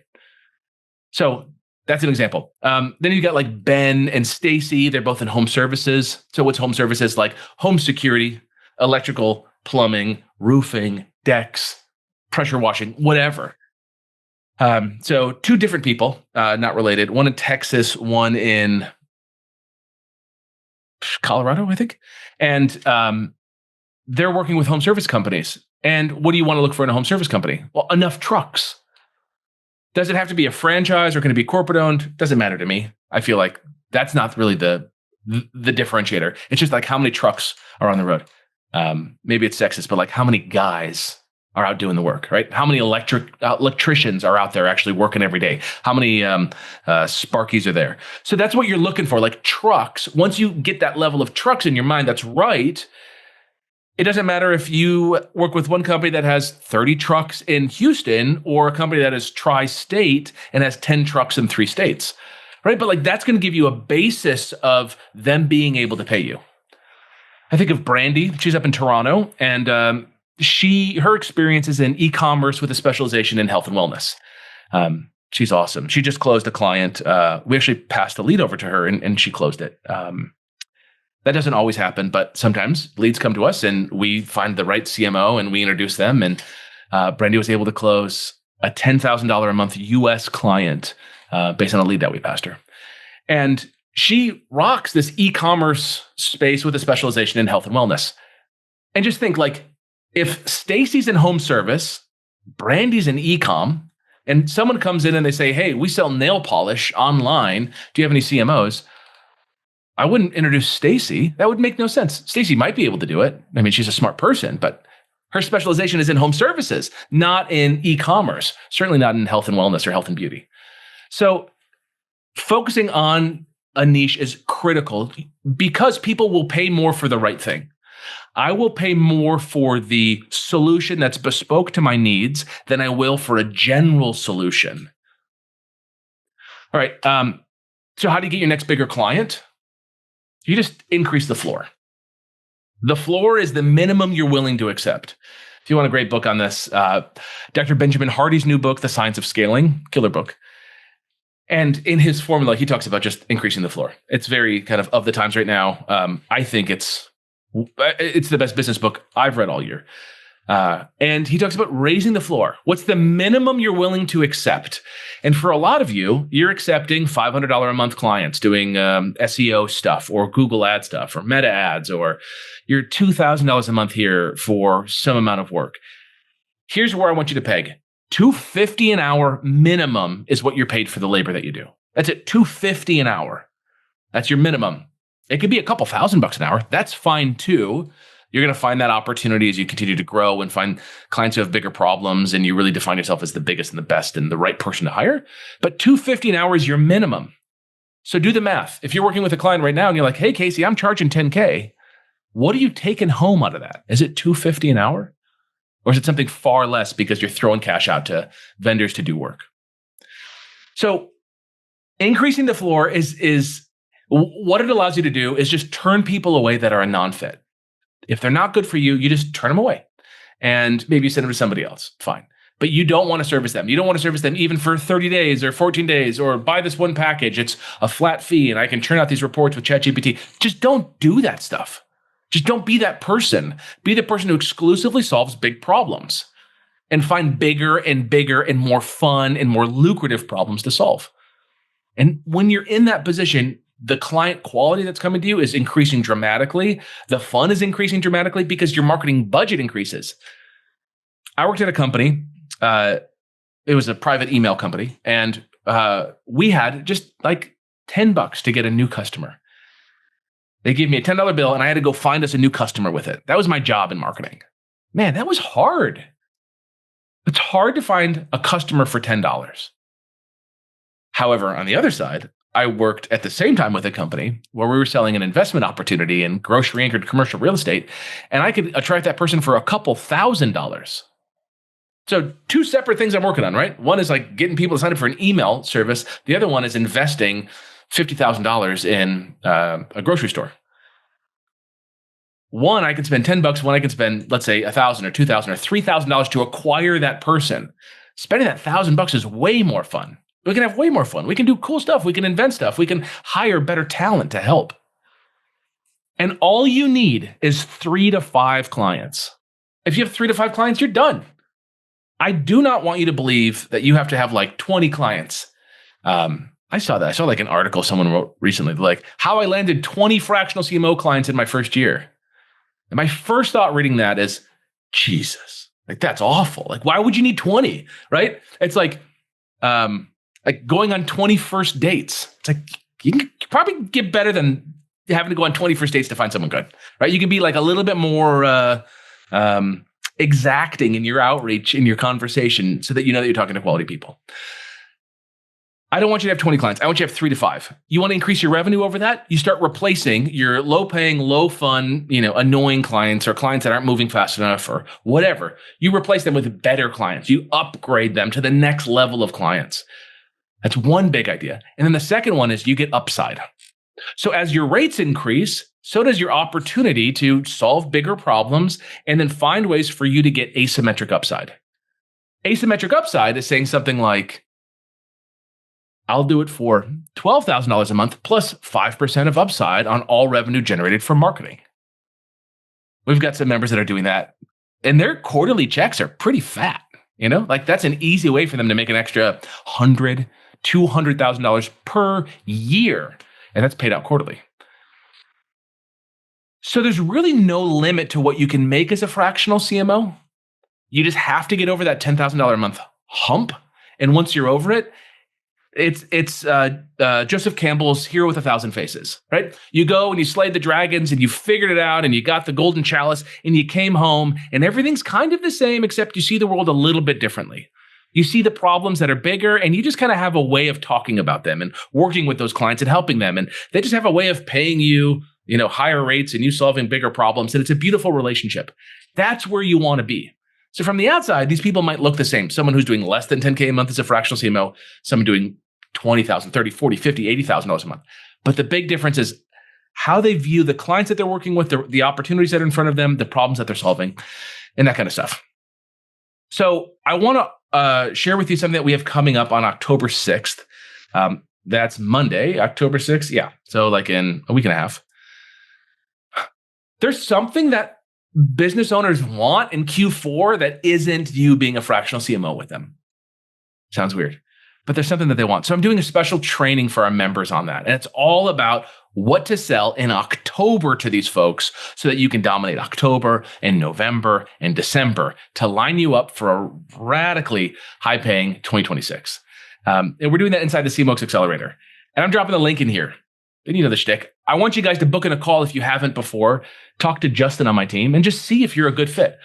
So that's an example. Then you got like Ben and Stacy. They're both in home services. So what's home services? Like home security, electrical, plumbing, roofing, decks, pressure washing, whatever. So 2 different people, not related. One in Texas, one in Colorado, I think. And they're working with home service companies. And what do you want to look for in a home service company? Well, enough trucks. Does it have to be a franchise or can it be corporate owned? Doesn't matter to me. I feel like that's not really the differentiator. It's just like how many trucks are on the road. Maybe it's sexist, but like how many guys are out doing the work, right? How many electricians are out there actually working every day? How many Sparkies are there? So that's what you're looking for, like trucks. Once you get that level of trucks in your mind, that's right. It doesn't matter if you work with one company that has 30 trucks in Houston or a company that is tri-state and has 10 trucks in 3 states, right? But like that's going to give you a basis of them being able to pay you. I think of Brandy. She's up in Toronto, and her experience is in e-commerce with a specialization in health and wellness. She's awesome. She just closed a client. We actually passed the lead over to her, and she closed it. That doesn't always happen, but sometimes leads come to us and we find the right CMO and we introduce them. And Brandy was able to close a $10,000 a month US client based on a lead that we passed her. And she rocks this e-commerce space with a specialization in health and wellness. And just think like if Stacy's in home service, Brandy's in e-com, and someone comes in and they say, hey, we sell nail polish online. Do you have any CMOs? I wouldn't introduce Stacy. That would make no sense. Stacy might be able to do it. I mean, she's a smart person, but her specialization is in home services, not in e-commerce, certainly not in health and wellness or health and beauty. So focusing on a niche is critical because people will pay more for the right thing. I will pay more for the solution that's bespoke to my needs than I will for a general solution. All right. So how do you get your next bigger client? You just increase the floor. The floor is the minimum you're willing to accept. If you want a great book on this, Dr. Benjamin Hardy's new book, The Science of Scaling, killer book. And in his formula, he talks about just increasing the floor. It's very kind of the times right now. I think it's the best business book I've read all year. And he talks about raising the floor. What's the minimum you're willing to accept? And for a lot of you, you're accepting $500 a month clients doing SEO stuff or Google ad stuff or meta ads, or you're $2,000 a month here for some amount of work. Here's where I want you to peg. $250 an hour minimum is what you're paid for the labor that you do. That's it, $250 an hour. That's your minimum. It could be a couple $1,000 an hour. That's fine too. You're going to find that opportunity as you continue to grow and find clients who have bigger problems, and you really define yourself as the biggest and the best and the right person to hire. But $250 an hour is your minimum. So do the math. If you're working with a client right now and you're like, hey, Casey, I'm charging $10K. What are you taking home out of that? Is it $250 an hour? Or is it something far less because you're throwing cash out to vendors to do work? So increasing the floor is what it allows you to do is just turn people away that are a non-fit. If they're not good for you, you just turn them away. And maybe you send them to somebody else. Fine. But you don't want to service them. You don't want to service them even for 30 days or 14 days or buy this one package. It's a flat fee and I can churn out these reports with ChatGPT. Just don't do that stuff. Just don't be that person. Be the person who exclusively solves big problems and find bigger and more fun and more lucrative problems to solve. And when you're in that position, the client quality that's coming to you is increasing dramatically. The fun is increasing dramatically because your marketing budget increases. I worked at a company. It was a private email company. And we had just like $10 to get a new customer. They gave me a $10 bill and I had to go find us a new customer with it. That was my job in marketing. Man, that was hard. It's hard to find a customer for $10. However, on the other side, I worked at the same time with a company where we were selling an investment opportunity in grocery anchored commercial real estate, and I could attract that person for a couple $1,000s. So two separate things I'm working on, right? One is like getting people to sign up for an email service. The other one is investing $50,000 in a grocery store. One, I can spend $10. One, I can spend, let's say, $1,000 or $2,000 or $3,000 to acquire that person. Spending that $1,000 is way more fun. We can have way more fun. We can do cool stuff. We can invent stuff. We can hire better talent to help. And all you need is 3 to 5 clients. If you have 3 to 5 clients, you're done. I do not want you to believe that you have to have like 20 clients. I saw that. I saw like an article someone wrote recently, like how I landed 20 fractional CMO clients in my first year. And my first thought reading that is, Jesus, like that's awful. Like, why would you need 20, right? It's like going on 20 first dates. It's like, you can probably get better than having to go on 20 first dates to find someone good, right? You can be like a little bit more exacting in your outreach, in your conversation, so that you know that you're talking to quality people. I don't want you to have 20 clients. I want you to have 3 to 5. You want to increase your revenue over that? You start replacing your low-paying, low-fun, annoying clients or clients that aren't moving fast enough or whatever. You replace them with better clients. You upgrade them to the next level of clients. That's one big idea. And then the second one is you get upside. So as your rates increase, so does your opportunity to solve bigger problems and then find ways for you to get asymmetric upside. Asymmetric upside is saying something like, I'll do it for $12,000 a month plus 5% of upside on all revenue generated from marketing. We've got some members that are doing that, and their quarterly checks are pretty fat. Like that's an easy way for them to make an extra $100,000, $200,000 per year, and that's paid out quarterly. So there's really no limit to what you can make as a fractional CMO. You just have to get over that $10,000 a month hump, and once you're over it, it's Joseph Campbell's Hero with 1,000 Faces, right? You go and you slayed the dragons and you figured it out and you got the golden chalice and you came home and everything's kind of the same, except you see the world a little bit differently. You see the problems that are bigger and you just kind of have a way of talking about them and working with those clients and helping them. And they just have a way of paying you, higher rates and you solving bigger problems. And it's a beautiful relationship. That's where you want to be. So from the outside, these people might look the same. Someone who's doing less than 10K a month is a fractional CMO, someone doing $20,000, $30,000, $40,000, $50,000, $80,000 a month. But the big difference is how they view the clients that they're working with, the opportunities that are in front of them, the problems that they're solving, and that kind of stuff. So I want to share with you something that we have coming up on October 6th. That's Monday, October 6th. Yeah. So like in a week and a half. There's something that business owners want in Q4 that isn't you being a fractional CMO with them. Sounds weird, but there's something that they want. So I'm doing a special training for our members on that. And it's all about what to sell in October to these folks so that you can dominate October and November and December to line you up for a radically high paying 2026. And we're doing that inside the CMOs Accelerator. And I'm dropping the link in here. And you know the shtick. I want you guys to book in a call if you haven't before. Talk to Justin on my team and just see if you're a good fit.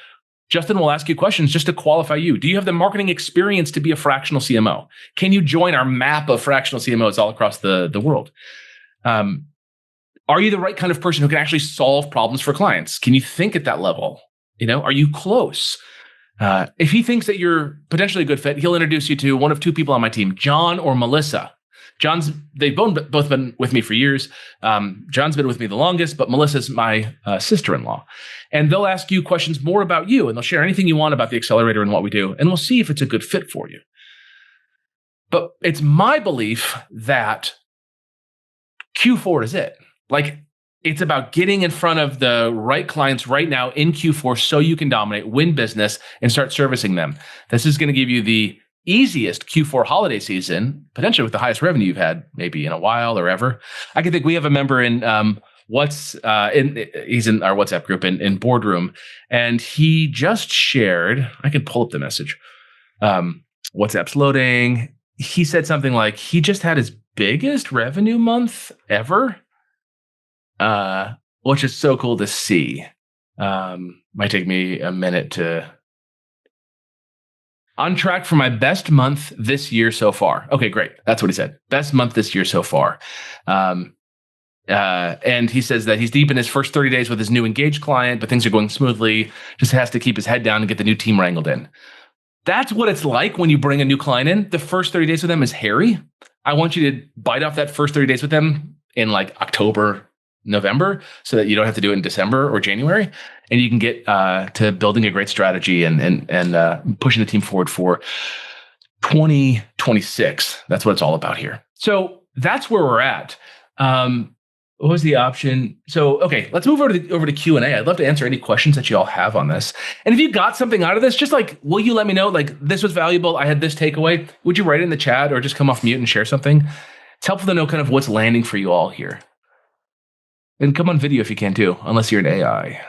Justin will ask you questions just to qualify you. Do you have the marketing experience to be a fractional CMO? Can you join our map of fractional CMOs all across the world? Are you the right kind of person who can actually solve problems for clients? Can you think at that level? Are you close? If he thinks that you're potentially a good fit, he'll introduce you to one of two people on my team, John or Melissa. They've both been with me for years. John's been with me the longest, but Melissa's my sister-in-law. And they'll ask you questions more about you, and they'll share anything you want about the accelerator and what we do, and we'll see if it's a good fit for you. But it's my belief that Q4 is it. Like, it's about getting in front of the right clients right now in Q4 so you can dominate, win business, and start servicing them. This is going to give you the easiest Q4 holiday season, potentially with the highest revenue you've had maybe in a while or ever. I can think we have a member in he's in our WhatsApp group in Boardroom, and he just shared, I can pull up the message. WhatsApp's loading. He said something like he just had his biggest revenue month ever, which is so cool to see. Might take me a minute to... On track for my best month this year so far. Okay, great. That's what he said. Best month this year so far. And he says that he's deep in his first 30 days with his new engaged client, but things are going smoothly. Just has to keep his head down and get the new team wrangled in. That's what it's like when you bring a new client in. The first 30 days with them is hairy. I want you to bite off that first 30 days with them in like October, November, so that you don't have to do it in December or January, and you can get to building a great strategy and pushing the team forward for 2026. That's what it's all about here. So that's where we're at. What was the option? So, okay, let's move over to Q&A. I'd love to answer any questions that you all have on this. And if you got something out of this, just like, will you let me know, like, this was valuable, I had this takeaway? Would you write it in the chat or just come off mute and share something? It's helpful to know kind of what's landing for you all here. And come on video if you can too, unless you're an AI.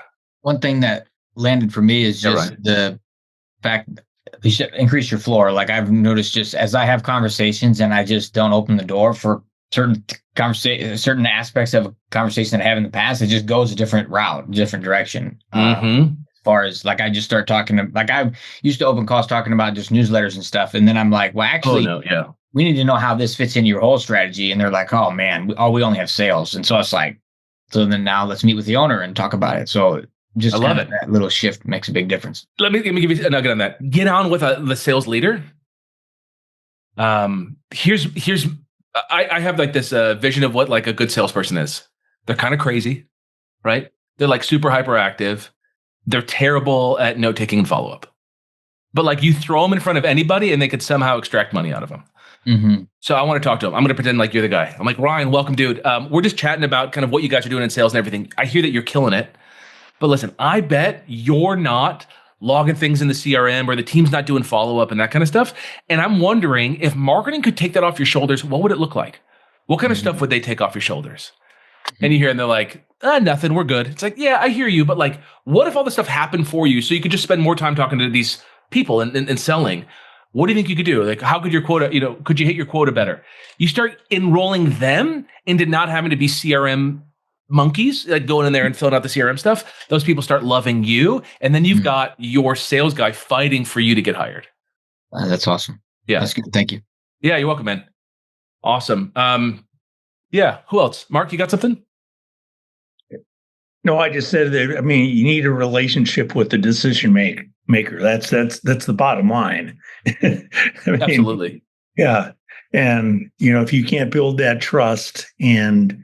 One thing that landed for me is just the fact you should increase your floor. Like, I've noticed, just as I have conversations and I just don't open the door for certain aspects of a conversation that I have in the past, it just goes a different route, different direction. As far as, like, I just start talking to, like, I used to open calls talking about just newsletters and stuff. And then I'm like, well, actually, we need to know how this fits into your whole strategy. And they're like, oh man, we only have sales. And so it's like, so then now let's meet with the owner and talk about it. So just, I love it. That little shift makes a big difference. Let me give you a nugget on that. Get on with the sales leader. Here's I have like this vision of what like a good salesperson is. They're kind of crazy, right? They're like super hyperactive. They're terrible at note taking and follow up. But like, you throw them in front of anybody and they could somehow extract money out of them. Mm-hmm. So I want to talk to him. I'm going to pretend like you're the guy. I'm like, Ryan, welcome, dude. We're just chatting about kind of what you guys are doing in sales and everything. I hear that you're killing it. But listen, I bet you're not logging things in the CRM, or the team's not doing follow-up and that kind of stuff. And I'm wondering if marketing could take that off your shoulders, what would it look like? What kind of stuff would they take off your shoulders? And you hear, and they're like, nothing, we're good. It's like, yeah, I hear you. But like, what if all this stuff happened for you so you could just spend more time talking to these people and selling? What do you think you could do? Like, how could your quota, could you hit your quota better? You start enrolling them into not having to be CRM monkeys, like going in there and filling out the CRM stuff. Those people start loving you. And then you've got your sales guy fighting for you to get hired. That's awesome. Yeah. That's good. Thank you. Yeah, you're welcome, man. Awesome. Yeah. Who else? Mark, you got something? No, I just said that, I mean, you need a relationship with the decision maker. That's the bottom line. Absolutely. Yeah. And, if you can't build that trust and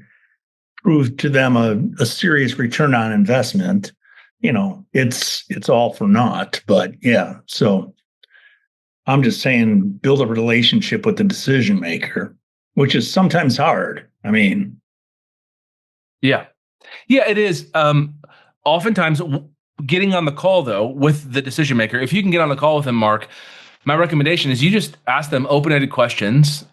prove to them a serious return on investment, it's all for naught. But yeah, so I'm just saying, build a relationship with the decision maker. which is sometimes hard. I mean, yeah, it is. Oftentimes, getting on the call though with the decision maker, if you can get on the call with them, Mark, my recommendation is you just ask them open-ended questions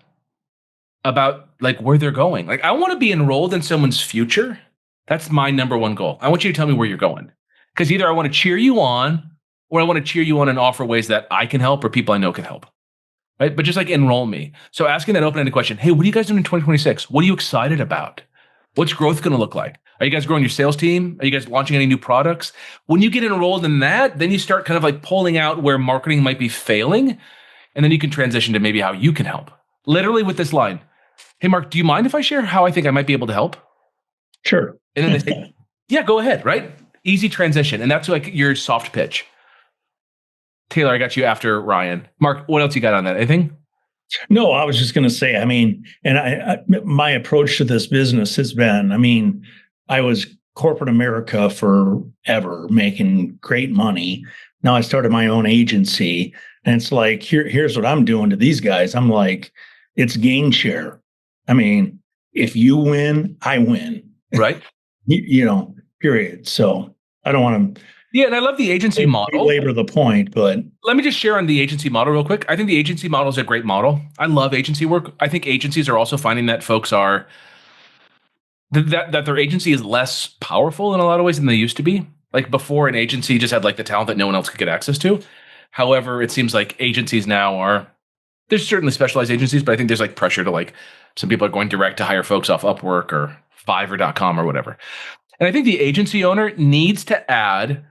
about like where they're going. Like, I want to be enrolled in someone's future. That's my number one goal. I want you to tell me where you're going, because either I want to cheer you on, or I want to cheer you on and offer ways that I can help or people I know can help. Right? But just like enroll me. So asking that open-ended question, hey, what are you guys doing in 2026? What are you excited about? What's growth going to look like? Are you guys growing your sales team? Are you guys launching any new products? When you get enrolled in that, then you start kind of like pulling out where marketing might be failing. And then you can transition to maybe how you can help. Literally with this line, hey, Mark, do you mind if I share how I think I might be able to help? sure. And then they say, yeah, go ahead, right? Easy transition. And that's like your soft pitch. Taylor, I got you after Ryan. Mark, what else you got on that? Anything? No, I was just going to say, I mean, and my approach to this business has been, I mean, I was corporate America forever, making great money. Now I started my own agency, and it's like, here's what I'm doing to these guys. I'm like, it's gain share. I mean, if you win, I win. Right. Period. So I don't want to. Yeah, and I love the agency model. Belabor the point, but let me just share on the agency model real quick. I think the agency model is a great model. I love agency work. I think agencies are also finding that folks are that their agency is less powerful in a lot of ways than they used to be. Like before, an agency just had like the talent that no one else could get access to. However, it seems like agencies now there's certainly specialized agencies, but I think there's like pressure to like some people are going direct to hire folks off Upwork or Fiverr.com or whatever. And I think the agency owner needs to add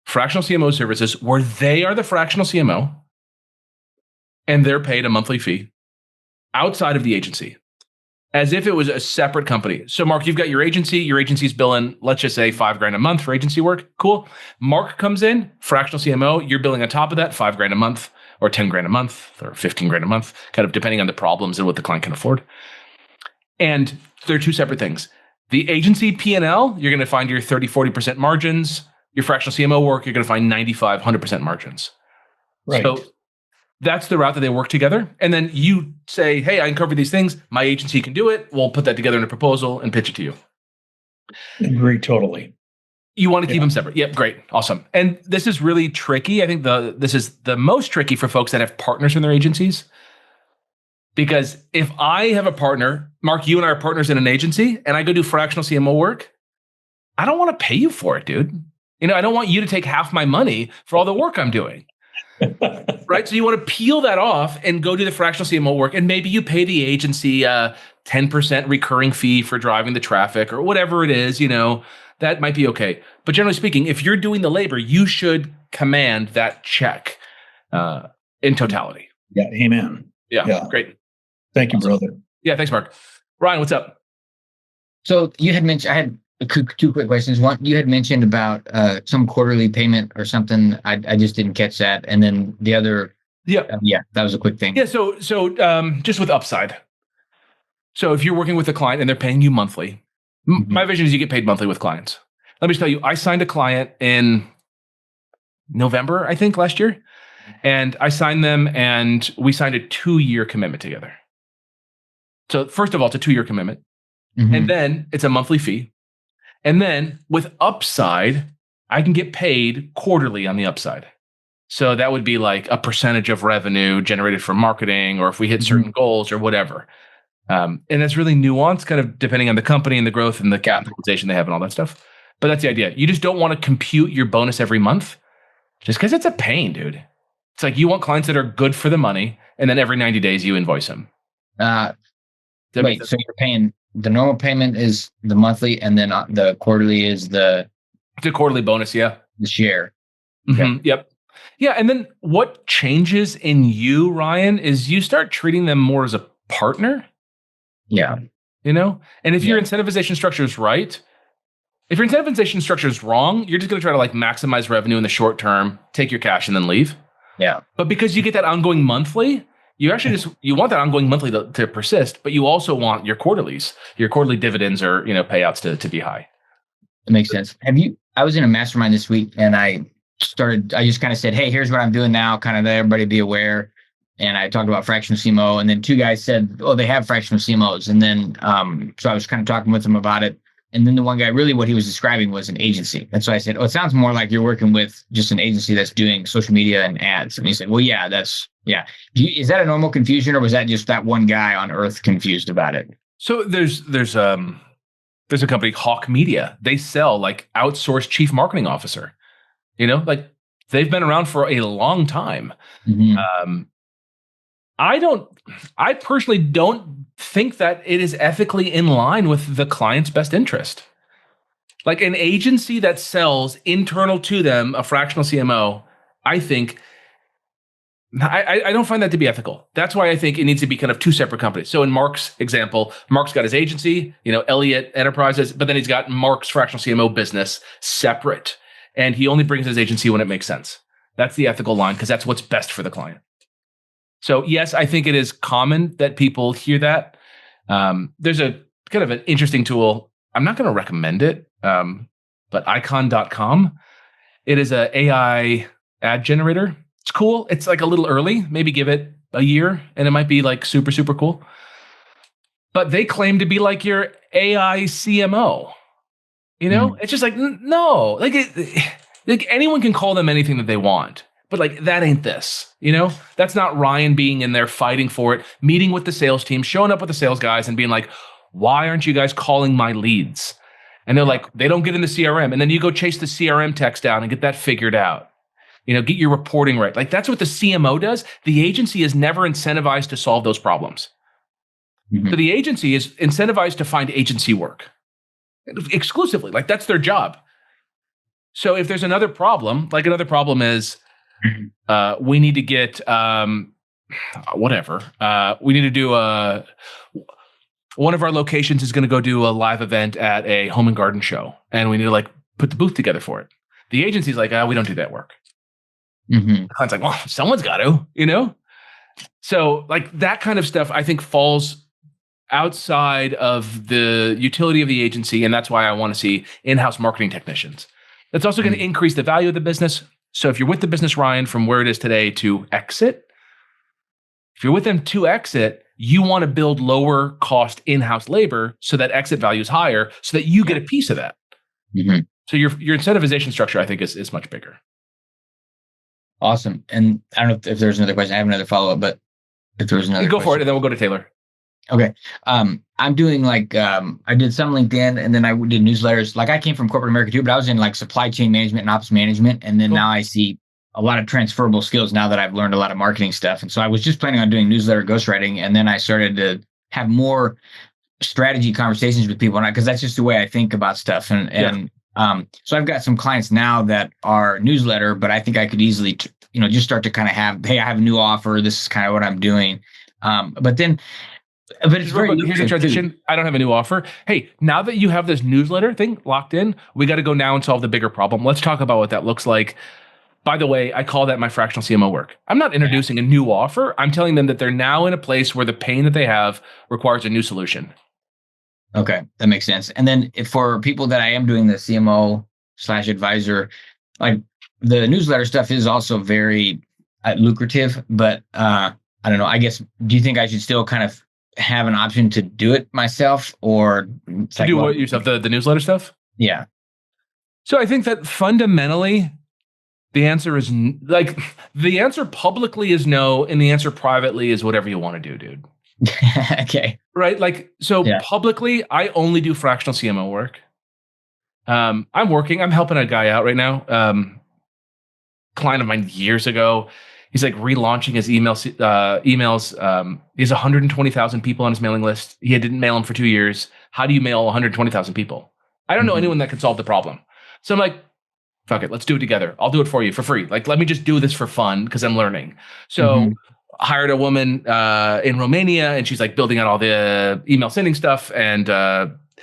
fractional CMO services where they are the fractional CMO and they're paid a monthly fee outside of the agency, as if it was a separate company. So Mark, you've got your agency's billing, let's just say $5,000 a month for agency work. Cool. Mark comes in, fractional CMO, you're billing on top of that $5,000 a month or $10,000 a month or $15,000 a month, kind of depending on the problems and what the client can afford. And they're two separate things. The agency P&L, you're going to find your 30, 40% margins. Your fractional CMO work, you're going to find 95, 100% margins. right. So that's the route that they work together. And then you say, hey, I can cover these things. My agency can do it. We'll put that together in a proposal and pitch it to you. Agree totally. You want to keep them separate. Yep, great. Awesome. And this is really tricky. I think this is the most tricky for folks that have partners in their agencies. Because if I have a partner, Mark, you and I are partners in an agency, and I go do fractional CMO work, I don't want to pay you for it, dude. I don't want you to take half my money for all the work I'm doing. Right? So you want to peel that off and go do the fractional CMO work. And maybe you pay the agency 10% recurring fee for driving the traffic or whatever it is, that might be okay. But generally speaking, if you're doing the labor, you should command that check in totality. Yeah. Amen. Yeah. Great. Thank you, brother. Yeah. Thanks, Mark. Ryan, what's up? So you had mentioned, I had two quick questions. One, you had mentioned about some quarterly payment or something. I just didn't catch that. And then the other, that was a quick thing. Yeah. So just with upside. So if you're working with a client and they're paying you monthly, my vision is you get paid monthly with clients. Let me just tell you, I signed a client in November, I think, last year. And I signed them and we signed a 2-year commitment together. So first of all, it's a 2-year commitment. And then it's a monthly fee. And then with upside, I can get paid quarterly on the upside. So that would be like a percentage of revenue generated from marketing, or if we hit certain goals or whatever. And that's really nuanced, kind of depending on the company and the growth and the capitalization they have and all that stuff. But that's the idea. You just don't want to compute your bonus every month just because it's a pain, dude. It's like you want clients that are good for the money, and then every 90 days you invoice them. Wait, so you're paying, the normal payment is the monthly, and then the quarterly is the quarterly bonus, the share. Yep. Yeah, and then what changes in you, Ryan, is you start treating them more as a partner. Yeah. And if your incentivization structure is right, if your incentivization structure is wrong, you're just going to try to like maximize revenue in the short term, take your cash, and then leave. Yeah. But because you get that ongoing monthly, you actually you want that ongoing monthly to persist, but you also want your quarterlies, your quarterly dividends or, payouts to be high. That makes sense. I was in a mastermind this week and I just kind of said, hey, here's what I'm doing now, kind of let everybody be aware. and I talked about fractional CMO, and then two guys said, "Oh, they have fractional CMOs." And then, so I was kind of talking with them about it. And then the one guy, really what he was describing was an agency. That's why I said, "Oh, it sounds more like you're working with just an agency that's doing social media and ads." And he said, "Well, yeah, yeah." Is that a normal confusion, or was that just that one guy on Earth confused about it? So there's a company, Hawk Media. They sell like outsourced chief marketing officer. Like they've been around for a long time. Mm-hmm. I personally don't think that it is ethically in line with the client's best interest. Like an agency that sells internal to them a fractional CMO, I think I don't find that to be ethical. That's why I think it needs to be kind of two separate companies. So in Mark's example, Mark's got his agency, Elliott Enterprises, but then he's got Mark's fractional CMO business separate. And he only brings his agency when it makes sense. That's the ethical line because that's what's best for the client. So yes, I think it is common that people hear that. There's a kind of an interesting tool. I'm not going to recommend it, but icon.com. It is an AI ad generator. It's cool. It's like a little early. Maybe give it a year and it might be like super, super cool. But they claim to be like your AI CMO. It's just like, no, like anyone can call them anything that they want. But like, that ain't this, That's not Ryan being in there fighting for it, meeting with the sales team, showing up with the sales guys and being like, why aren't you guys calling my leads? And they're like, they don't get in the CRM. And then you go chase the CRM text down and get that figured out. Get your reporting right. Like that's what the CMO does. The agency is never incentivized to solve those problems. Mm-hmm. So the agency is incentivized to find agency work exclusively. Like that's their job. So if there's another problem, like another problem is, we need to get whatever. We need to do one of our locations is going to go do a live event at a home and garden show, and we need to like put the booth together for it. The agency's like, we don't do that work. Mm-hmm. The client's like, well, someone's got to, So like that kind of stuff, I think falls outside of the utility of the agency, and that's why I want to see in-house marketing technicians. That's also going to increase the value of the business. So if you're with the business, Ryan, from where it is today to exit, if you're with them to exit, you want to build lower cost in-house labor so that exit value is higher so that you get a piece of that. Mm-hmm. So your incentivization structure, I think, is much bigger. Awesome. And I don't know if there's another question. I have another follow-up, but if there's another go for it, and then we'll go to Taylor. Okay. I'm doing like, I did some LinkedIn and then I did newsletters. Like I came from corporate America too, but I was in like supply chain management and ops management. And then now I see a lot of transferable skills now that I've learned a lot of marketing stuff. And so I was just planning on doing newsletter ghostwriting. And then I started to have more strategy conversations with people. And because that's just the way I think about stuff. So I've got some clients now that are newsletter, but I think I could easily, just start to kind of have, hey, I have a new offer. This is kind of what I'm doing. But it's here's a transition. Too. I don't have a new offer. Hey, now that you have this newsletter thing locked in, we got to go now and solve the bigger problem. Let's talk about what that looks like. By the way, I call that my fractional CMO work. I'm not introducing a new offer. I'm telling them that they're now in a place where the pain that they have requires a new solution. Okay, that makes sense. And then for people that I am doing the CMO/advisor, like the newsletter stuff is also very lucrative, but I don't know. I guess, do you think I should still kind of have an option to do it myself or to do what yourself, the newsletter stuff? Yeah. So I think that fundamentally the answer is like the answer publicly is no, and the answer privately is whatever you want to do, dude. Okay. Right. Like, so publicly, I only do fractional CMO work. I'm helping a guy out right now. Client of mine years ago, he's like relaunching his emails. He has 120,000 people on his mailing list. He didn't mail them for 2 years. How do you mail 120,000 people? I don't know anyone that can solve the problem. So I'm like, fuck it, let's do it together. I'll do it for you for free. Like, let me just do this for fun because I'm learning. So hired a woman in Romania, and she's like building out all the email sending stuff, and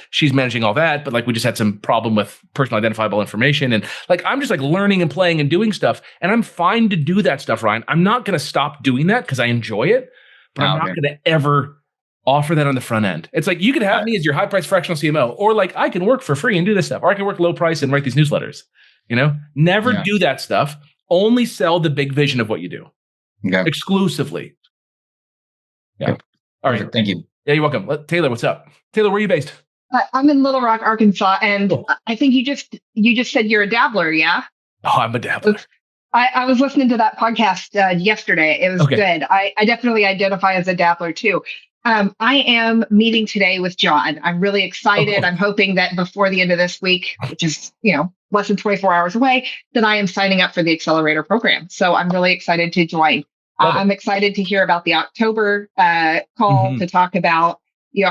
she's managing all that. But like, we just had some problem with personal identifiable information, and like, I'm just like learning and playing and doing stuff, and I'm fine to do that stuff, Ryan. I'm not going to stop doing that because I enjoy it, but I'm not going to ever offer that on the front end. It's like, you could have me as your high price fractional CMO, or like I can work for free and do this stuff, or I can work low price and write these newsletters. Never do that stuff. Only sell the big vision of what you do. Okay. Exclusively. Yeah. All right. Thank you. Yeah, you're welcome. Taylor, what's up? Taylor, where are you based? I'm in Little Rock, Arkansas, and Cool. I think you just said you're a dabbler, yeah? Oh, I'm a dabbler. I was listening to that podcast yesterday. It was good. I definitely identify as a dabbler too. I am meeting today with John. I'm really excited. Cool. I'm hoping that before the end of this week, which is, less than 24 hours away, that I am signing up for the accelerator program. So I'm really excited to join. I'm excited to hear about the October call to talk about,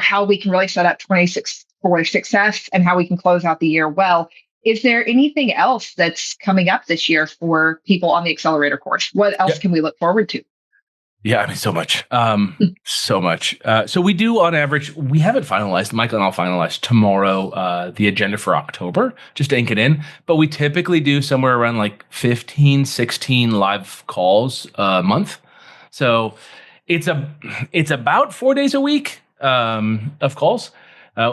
how we can really set up 26 for success and how we can close out the year well. Is there anything else that's coming up this year for people on the accelerator course? What else can we look forward to? Yeah, I mean, so much. So much. So we do, on average, we haven't finalized, Michael and I'll finalize tomorrow, the agenda for October, just to ink it in. But we typically do somewhere around like 15, 16 live calls a month. So it's about 4 days a week of calls.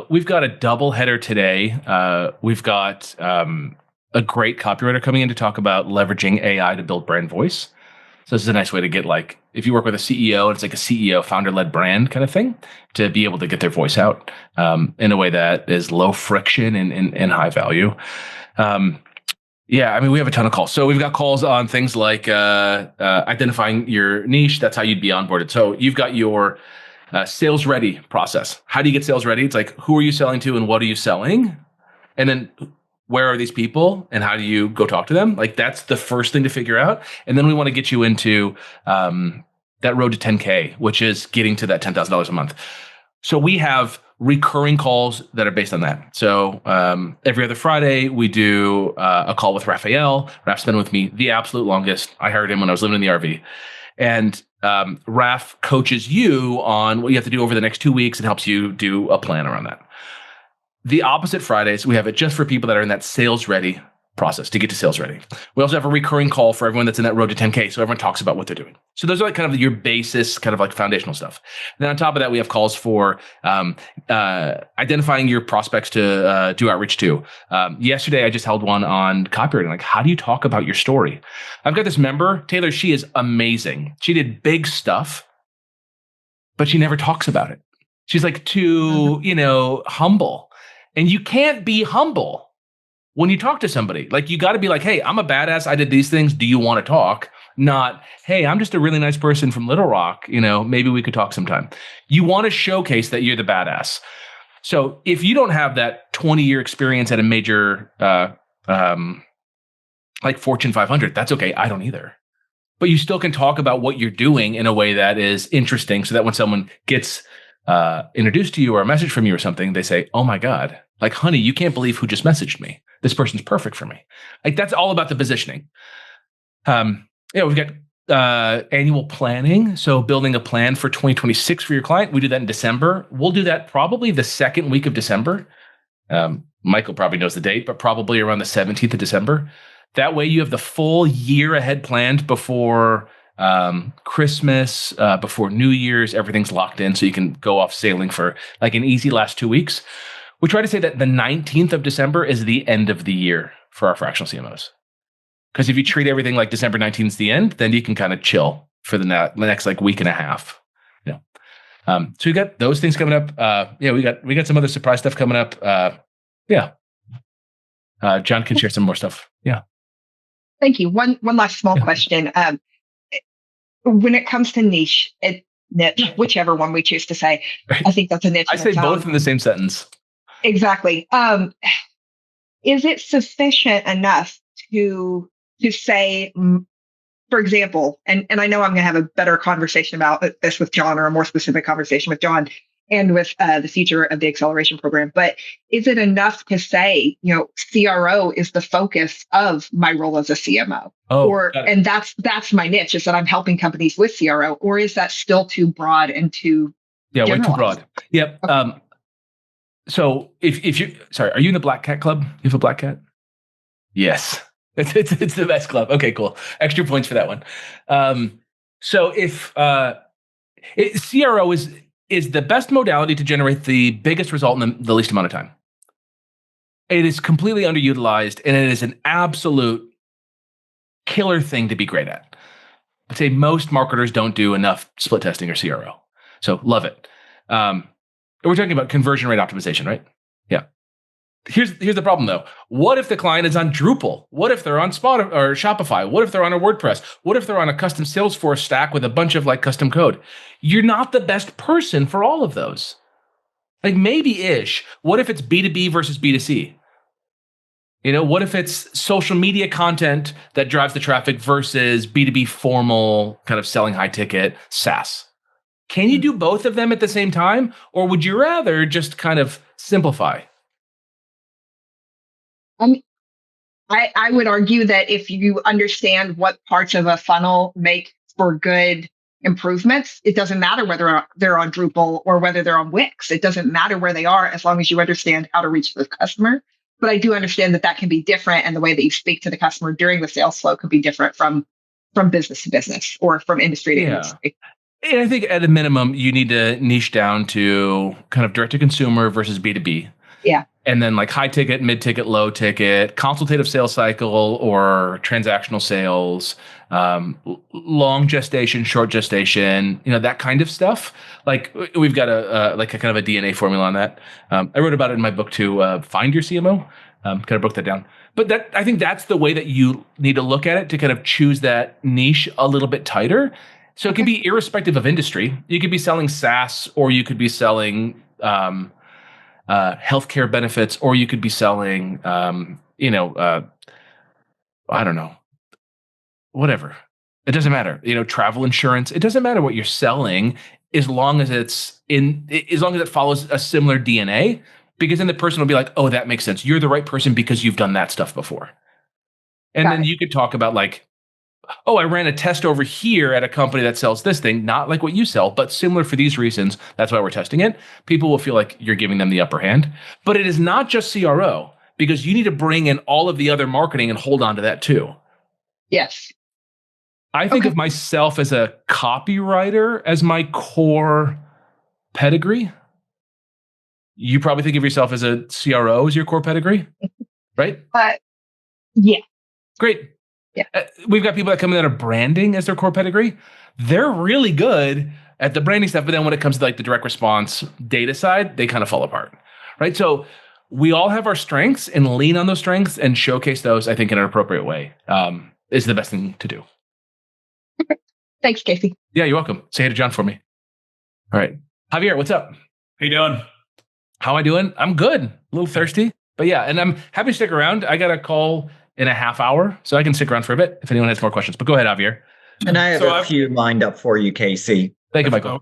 We've got a double header today. We've got a great copywriter coming in to talk about leveraging AI to build brand voice. So this is a nice way to get, like, if you work with a CEO, it's like a CEO founder-led brand kind of thing, to be able to get their voice out in a way that is low friction and high value. Yeah, I mean, we have a ton of calls. So we've got calls on things like identifying your niche. That's how you'd be onboarded. So you've got your sales ready process. How do you get sales ready? It's like, who are you selling to and what are you selling? And then where are these people and how do you go talk to them? Like, that's the first thing to figure out. And then we want to get you into that road to 10K, which is getting to that $10,000 a month. So we have recurring calls that are based on that. So every other Friday, we do a call with Raphael. Raph's been with me the absolute longest. I hired him when I was living in the RV. And Raph coaches you on what you have to do over the next 2 weeks and helps you do a plan around that. The opposite Fridays, we have it just for people that are in that sales ready process to get to sales ready. We also have a recurring call for everyone that's in that road to 10K. So everyone talks about what they're doing. So those are like kind of your basis, kind of like foundational stuff. And then on top of that, we have calls for identifying your prospects to do outreach to. Yesterday, I just held one on copywriting. Like, how do you talk about your story? I've got this member, Taylor. She is amazing. She did big stuff, but she never talks about it. She's like too, humble. And you can't be humble when you talk to somebody. Like, you got to be like, hey, I'm a badass. I did these things. Do you want to talk? Not, hey, I'm just a really nice person from Little Rock. Maybe we could talk sometime. You want to showcase that you're the badass. So if you don't have that 20-year experience at a major, like Fortune 500, that's okay. I don't either. But you still can talk about what you're doing in a way that is interesting, so that when someone gets introduced to you or a message from you or something, they say, oh my God, like, honey, you can't believe who just messaged me. This person's perfect for me. Like, that's all about the positioning. We've got annual planning. So building a plan for 2026 for your client. We do that in December. We'll do that probably the second week of December. Michael probably knows the date, but probably around the 17th of December. That way you have the full year ahead planned before Christmas, before New Year's. Everything's locked in, so you can go off sailing for like an easy last 2 weeks. We try to say that the 19th of December is the end of the year for our fractional CMOs. Because if you treat everything like December 19th is the end, then you can kind of chill for the next like week and a half. So we got those things coming up. We got some other surprise stuff coming up. John can share some more stuff. Yeah. Thank you. One last small question. When it comes to niche, whichever one we choose to say, right. I think that's a niche. I say both in the same sentence. Exactly. Is it sufficient enough to say, for example, and I know I'm going to have a better conversation about this with John, or a more specific conversation with John and with the future of the acceleration program, but is it enough to say, CRO is the focus of my role as a CMO? And that's my niche, is that I'm helping companies with CRO, or is that still too broad and too generalized? Way too broad. Yep. Okay. So if you, sorry, are you in the Black Cat Club? You have a Black Cat? Yes. It's the best club. Okay, cool. Extra points for that one. So if CRO is the best modality to generate the biggest result in the least amount of time. It is completely underutilized, and it is an absolute killer thing to be great at. I'd say most marketers don't do enough split testing or CRO. So love it. We're talking about conversion rate optimization, right? Yeah. Here's the problem though. What if the client is on Drupal? What if they're on Spotify or Shopify? What if they're on a WordPress? What if they're on a custom Salesforce stack with a bunch of like custom code? You're not the best person for all of those. Like maybe ish. What if it's B2B versus B2C? What if it's social media content that drives the traffic versus B2B formal kind of selling high ticket SaaS? Can you do both of them at the same time? Or would you rather just kind of simplify? I would argue that if you understand what parts of a funnel make for good improvements, it doesn't matter whether they're on Drupal or whether they're on Wix. It doesn't matter where they are as long as you understand how to reach the customer. But I do understand that can be different, and the way that you speak to the customer during the sales flow could be different from business to business or from industry to industry. And I think at a minimum, you need to niche down to kind of direct to consumer versus B2B. Yeah. And then like high ticket, mid ticket, low ticket, consultative sales cycle or transactional sales, long gestation, short gestation, that kind of stuff. Like we've got a kind of a DNA formula on that. I wrote about it in my book too, Find Your CMO. Kind of broke that down. But I think that's the way that you need to look at it to kind of choose that niche a little bit tighter. So it can be irrespective of industry. You could be selling SaaS, or you could be selling healthcare benefits, or you could be selling, I don't know, whatever. It doesn't matter. Travel insurance. It doesn't matter what you're selling as long as as long as it follows a similar DNA, because then the person will be like, oh, that makes sense. You're the right person because you've done that stuff before. And then you could talk about like, oh, I ran a test over here at a company that sells this thing, not like what you sell, but similar for these reasons. That's why we're testing it. People will feel like you're giving them the upper hand. But it is not just CRO, because you need to bring in all of the other marketing and hold on to that too. Yes. I think of myself as a copywriter as my core pedigree. You probably think of yourself as a CRO as your core pedigree, right? Yeah. Great. Yeah. We've got people that come in that are branding as their core pedigree. They're really good at the branding stuff, but then when it comes to like the direct response data side, they kind of fall apart, right? So we all have our strengths, and lean on those strengths and showcase those, I think, in an appropriate way is the best thing to do. Thanks, Casey. Yeah, you're welcome. Say hey to John for me. All right. Javier, what's up? How you doing? How am I doing? I'm good. A little thirsty, but yeah, and I'm happy to stick around. I got a call in a half hour, so I can stick around for a bit if anyone has more questions. But go ahead, Javier. And I have a few lined up for you, Casey. Thank you, Michael.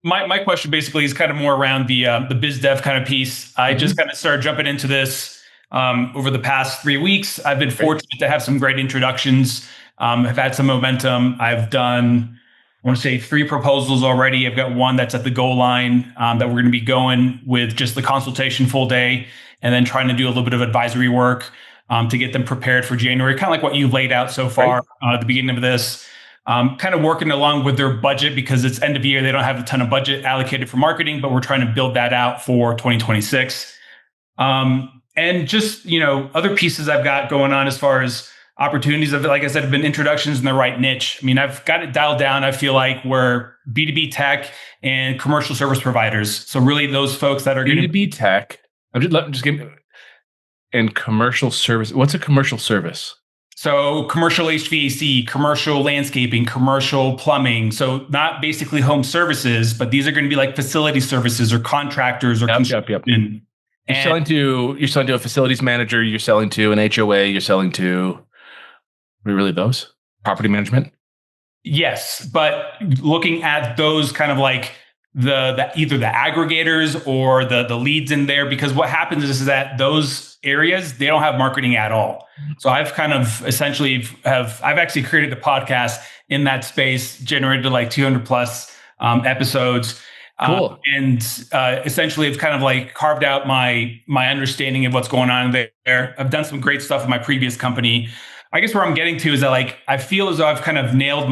My question basically is kind of more around the biz dev kind of piece. I just kind of started jumping into this over the past 3 weeks. I've been fortunate to have some great introductions. Have had some momentum. I've done, I want to say 3 proposals already. I've got one that's at the goal line that we're going to be going with just the consultation full day, and then trying to do a little bit of advisory work to get them prepared for January, kind of like what you've laid out so far at the beginning of this. Kind of working along with their budget, because it's end of year. They don't have a ton of budget allocated for marketing, but we're trying to build that out for 2026. And just, other pieces I've got going on as far as opportunities of, like I said, have been introductions in the right niche. I mean, I've got it dialed down. I feel like we're B2B tech and commercial service providers. So really those folks that are going to B2B tech. I'm just giving. And commercial service. What's a commercial service? So commercial HVAC, commercial landscaping, commercial plumbing. So not basically home services, but these are going to be like facility services or contractors or construction. You're selling to a facilities manager. You're selling to an HOA. You're selling to really those property management. Yes, but looking at those kind of like the either the aggregators or the leads in there, because what happens is that those areas, they don't have marketing at all. So I've kind of essentially I've actually created the podcast in that space, generated like 200 plus episodes. Cool. And essentially I've kind of like carved out my understanding of what's going on there. I've done some great stuff in my previous company. I guess where I'm getting to is that like, I feel as though I've kind of nailed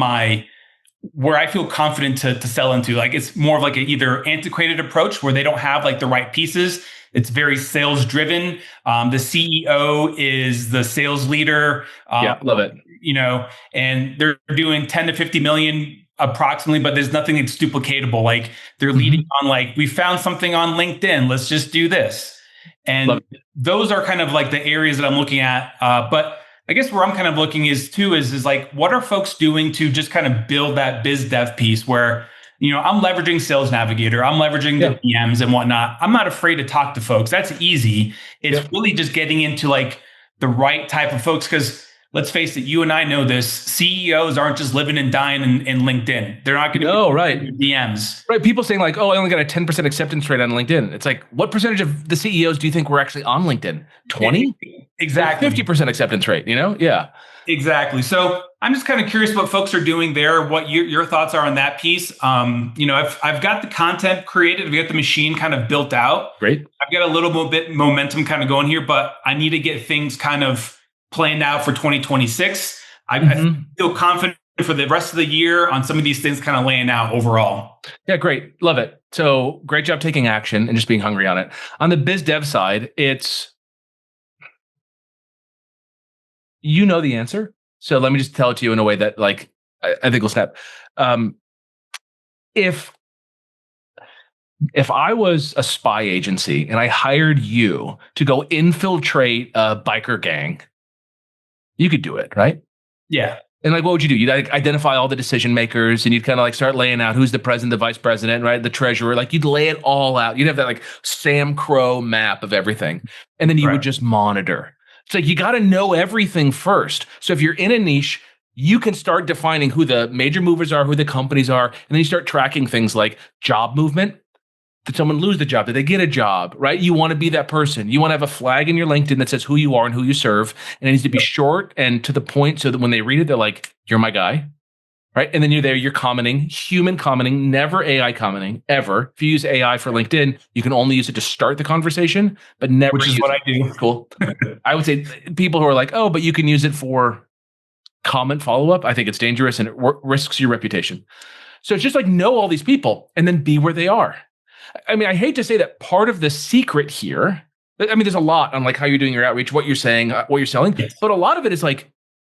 where I feel confident to sell into. Like it's more of like an either antiquated approach where they don't have like the right pieces. It's very sales driven. The CEO is the sales leader. Love it. And they're doing 10 to 50 million approximately, but there's nothing that's duplicatable. Like they're leading on like, we found something on LinkedIn, let's just do this. And those are kind of like the areas that I'm looking at. But I guess where I'm kind of looking is like, what are folks doing to just kind of build that biz dev piece where, I'm leveraging Sales Navigator, I'm leveraging the PMs and whatnot. I'm not afraid to talk to folks. That's easy. It's really just getting into like the right type of folks. Because let's face it, you and I know this. CEOs aren't just living and dying in LinkedIn. They're not going to DMs. Right. People saying like, oh, I only got a 10% acceptance rate on LinkedIn. It's like, what percentage of the CEOs do you think were actually on LinkedIn? 20? Exactly. 50% acceptance rate, Yeah. Exactly. So I'm just kind of curious what folks are doing there, what your thoughts are on that piece. I've got the content created, I've got the machine kind of built out. Great. I've got a little bit momentum kind of going here, but I need to get things kind of planned out for 2026. I feel confident for the rest of the year on some of these things kind of laying out overall. Yeah, great. Love it. So great job taking action and just being hungry on it. On the biz dev side, it's, the answer. So let me just tell it to you in a way that like, I think will snap. If I was a spy agency and I hired you to go infiltrate a biker gang, you could do it, right? Yeah. And like, what would you do? You'd like identify all the decision makers and you'd kind of like start laying out who's the president, the vice president, right? The treasurer, like you'd lay it all out. You'd have that like Sam Crow map of everything. And then you would just monitor. It's like, you got to know everything first. So if you're in a niche, you can start defining who the major movers are, who the companies are. And then you start tracking things like job movement. Did someone lose the job? Did they get a job, right? You want to be that person. You want to have a flag in your LinkedIn that says who you are and who you serve. And it needs to be short and to the point so that when they read it, they're like, you're my guy, right? And then you're there, you're commenting, human commenting, never AI commenting, ever. If you use AI for LinkedIn, you can only use it to start the conversation, but never Which is what I do. Cool. I would say people who are like, oh, but you can use it for comment follow-up. I think it's dangerous and it risks your reputation. So it's just like know all these people and then be where they are. I mean, I hate to say that part of the secret here, I mean, there's a lot on like how you're doing your outreach, what you're saying, what you're selling, but a lot of it is like,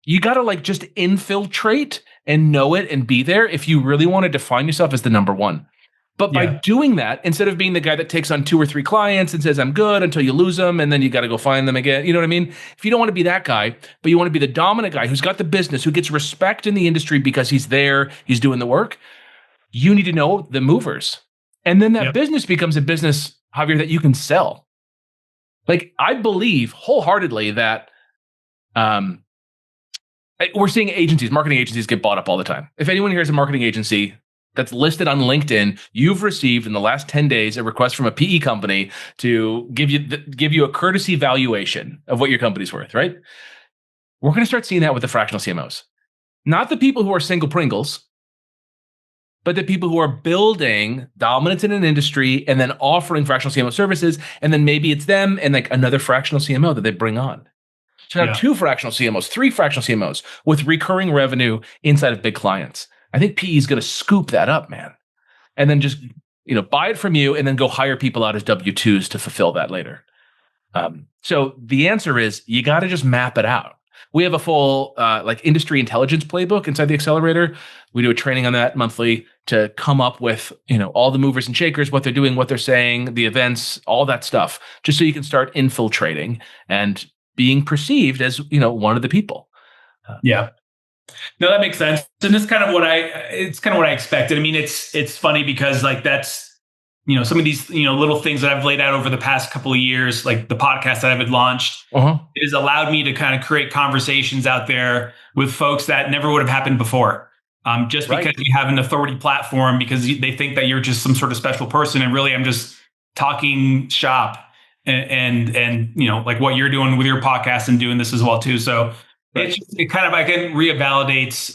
you got to like just infiltrate and know it and be there if you really want to define yourself as the number one. But by doing that, instead of being the guy that takes on 2 or 3 clients and says, I'm good until you lose them, and then you got to go find them again. You know what I mean? If you don't want to be that guy, but you want to be the dominant guy who's got the business, who gets respect in the industry because he's there, he's doing the work, you need to know the movers. And then that business becomes a business, Javier, that you can sell. Like, I believe wholeheartedly that we're seeing marketing agencies get bought up all the time. If anyone here has a marketing agency that's listed on LinkedIn, you've received in the last 10 days a request from a PE company to give you a courtesy valuation of what your company's worth, right? We're going to start seeing that with the fractional CMOs. Not the people who are single Pringles, but the people who are building dominance in an industry and then offering fractional CMO services, and then maybe it's them and like another fractional CMO that they bring on. So now 2 fractional CMOs, 3 fractional CMOs with recurring revenue inside of big clients. I think PE is going to scoop that up, man, and then just buy it from you and then go hire people out as W-2s to fulfill that later. So the answer is you got to just map it out. We have a full like industry intelligence playbook inside the accelerator. We do a training on that monthly to come up with, all the movers and shakers, what they're doing, what they're saying, the events, all that stuff, just so you can start infiltrating and being perceived as, one of the people. No, that makes sense. And it's kind of what I expected. I mean, it's funny because like that's, some of these, little things that I've laid out over the past couple of years, like the podcast that I've launched, it has allowed me to kind of create conversations out there with folks that never would have happened before. Just because you have an authority platform, because they think that you're just some sort of special person. And really, I'm just talking shop and like what you're doing with your podcast and doing this as well too. So it kind of, again, validates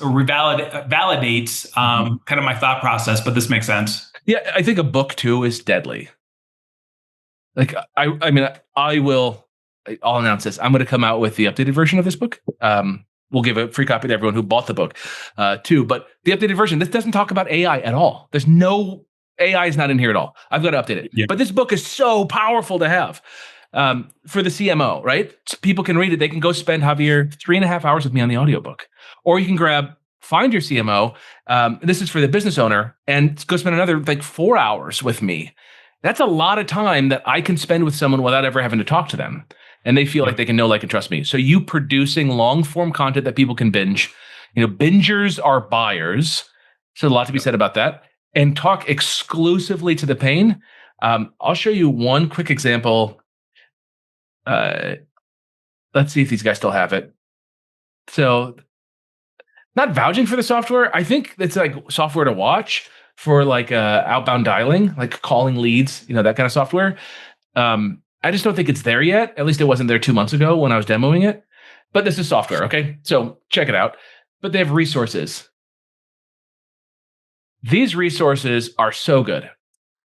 kind of my thought process, but this makes sense. Yeah, I think a book too is deadly. Like, I'll announce this. I'm going to come out with the updated version of this book. We'll give a free copy to everyone who bought the book too. But the updated version, this doesn't talk about AI at all. There's no AI is not in here at all. I've got to update it. Yeah. But this book is so powerful to have for the CMO, right? So people can read it. They can go spend, Javier, 3.5 hours with me on the audiobook. Or you can grab find your CMO. This is for the business owner, and go spend another like 4 hours with me. That's a lot of time that I can spend with someone without ever having to talk to them. And they feel like they can know, like, and trust me. So you producing long form content that people can binge, bingers are buyers. So a lot to be said about that. And talk exclusively to the pain. I'll show you one quick example. Let's see if these guys still have it. So not vouching for the software. I think it's like software to watch for like outbound dialing, like calling leads, that kind of software. I just don't think it's there yet. At least it wasn't there 2 months ago when I was demoing it. But this is software, okay? So check it out. But they have resources. These resources are so good.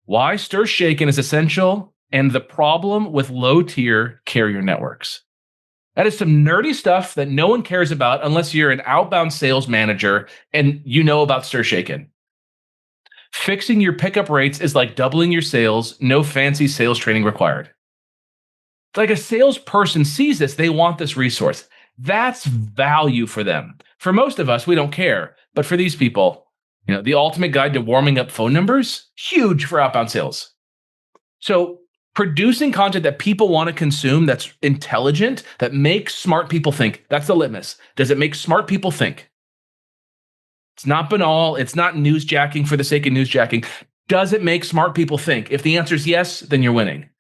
Why Stir Shaken is essential and the problem with low-tier carrier networks. That is some nerdy stuff that no one cares about unless you're an outbound sales manager and you know about Stir Shaken. Fixing your pickup rates is like doubling your sales. No fancy sales training required. Like a salesperson sees this, they want this resource. That's value for them. For most of us, we don't care. But for these people, the ultimate guide to warming up phone numbers, huge for outbound sales. So producing content that people want to consume, that's intelligent, that makes smart people think. That's the litmus. Does it make smart people think? It's not banal. It's not newsjacking for the sake of newsjacking. Does it make smart people think? If the answer is yes, then you're winning.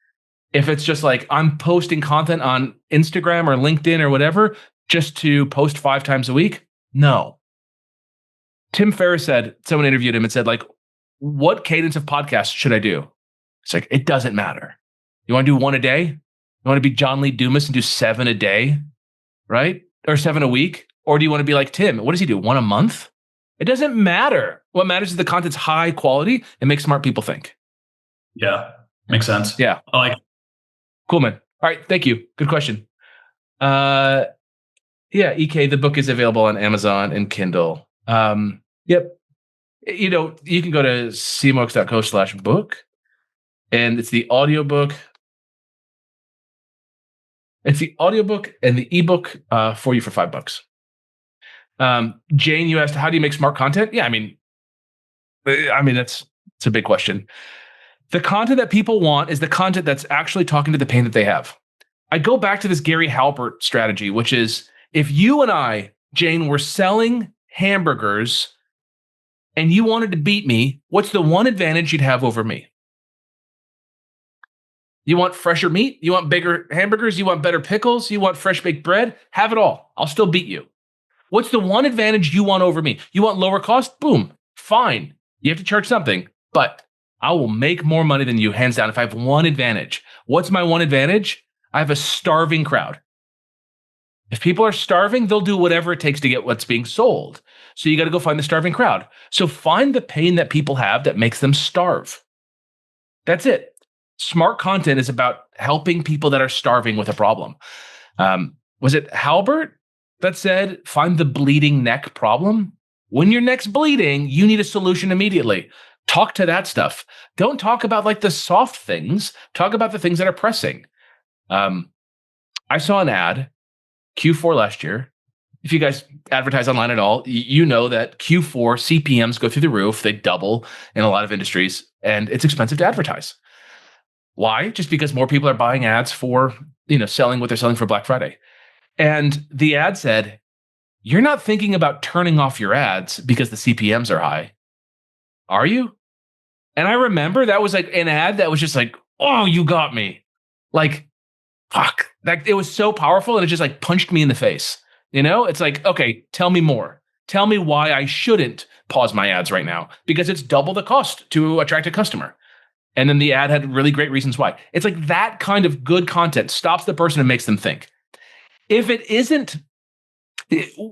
If it's just like, I'm posting content on Instagram or LinkedIn or whatever, just to post 5 times a week, no. Tim Ferriss said, someone interviewed him and said, like, what cadence of podcasts should I do? It's like, it doesn't matter. You want to do 1 a day? You want to be John Lee Dumas and do 7 a day, right? Or 7 a week? Or do you want to be like Tim? What does he do? 1 a month? It doesn't matter. What matters is the content's high quality and makes smart people think. Yeah, makes sense. Yeah. I like it. Cool, man. All right. Thank you. Good question. Yeah, EK, the book is available on Amazon and Kindle. Yep. You can go to cmox.co/book, and it's the audiobook. It's the audiobook and the ebook for you for $5. Jane, you asked, how do you make smart content? Yeah, I mean, it's a big question. The content that people want is the content that's actually talking to the pain that they have. I go back to this Gary Halbert strategy, which is if you and I, Jane, were selling hamburgers and you wanted to beat me, what's the one advantage you'd have over me? You want fresher meat? You want bigger hamburgers? You want better pickles? You want fresh baked bread? Have it all. I'll still beat you. What's the one advantage you want over me? You want lower cost? Boom. Fine. You have to charge something, but I will make more money than you, hands down, if I have one advantage. What's my one advantage? I have a starving crowd. If people are starving, they'll do whatever it takes to get what's being sold. So you got to go find the starving crowd. So find the pain that people have that makes them starve. That's it. Smart content is about helping people that are starving with a problem. Was it Halbert that said, find the bleeding neck problem? When your neck's bleeding, you need a solution immediately. Talk to that stuff. Don't talk about like the soft things. Talk about the things that are pressing. I saw an ad, Q4 last year. If you guys advertise online at all, you know that Q4 CPMs go through the roof. They double in a lot of industries, and it's expensive to advertise. Why? Just because more people are buying ads for, selling what they're selling for Black Friday. And the ad said, you're not thinking about turning off your ads because the CPMs are high. Are you? And I remember that was like an ad that was just like, oh, you got me. Like, fuck. Like, it was so powerful and it just like punched me in the face. It's like, okay, tell me more. Tell me why I shouldn't pause my ads right now because it's double the cost to attract a customer. And then the ad had really great reasons why. It's like that kind of good content stops the person and makes them think. If it isn't,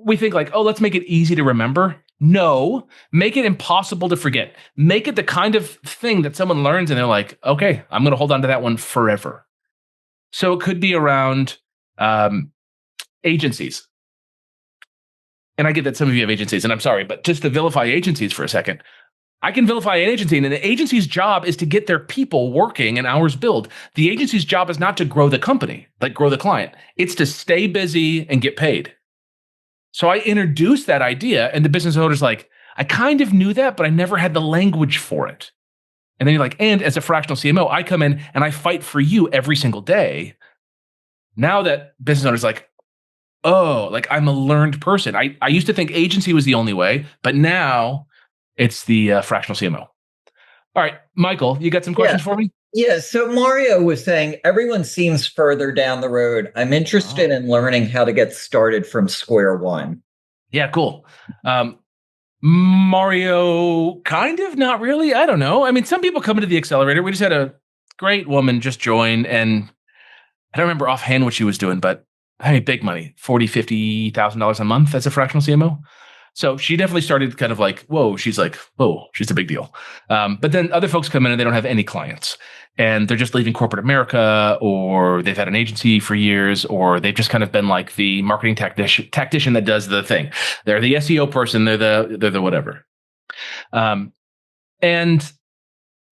we think like, oh, let's make it easy to remember. No, make it impossible to forget. Make it the kind of thing that someone learns and they're like, okay, I'm going to hold on to that one forever. So it could be around agencies. And I get that some of you have agencies, and I'm sorry, but just to vilify agencies for a second, I can vilify an agency, and the agency's job is to get their people working and hours billed. The agency's job is not to grow the company, like grow the client. It's to stay busy and get paid. So I introduced that idea, and the business owner's like, I kind of knew that, but I never had the language for it. And then you're like, and as a fractional CMO, I come in and I fight for you every single day. Now that business owner's like, oh, like I'm a learned person. I used to think agency was the only way, but now it's the fractional CMO. All right, Michael, you got some questions for me? Yeah, so Mario was saying everyone seems further down the road. I'm interested in learning how to get started from square one. Yeah, cool. Mario, kind of, not really. I don't know. I mean, some people come into the accelerator. We just had a great woman just join, and I don't remember offhand what she was doing, but I mean, big money, $40,000, $50,000 a month as a fractional CMO. So she definitely started kind of like, whoa, she's a big deal. But then other folks come in and they don't have any clients, and they're just leaving corporate America, or they've had an agency for years, or they've just kind of been like the marketing tactician that does the thing. They're the SEO person. They're the whatever. And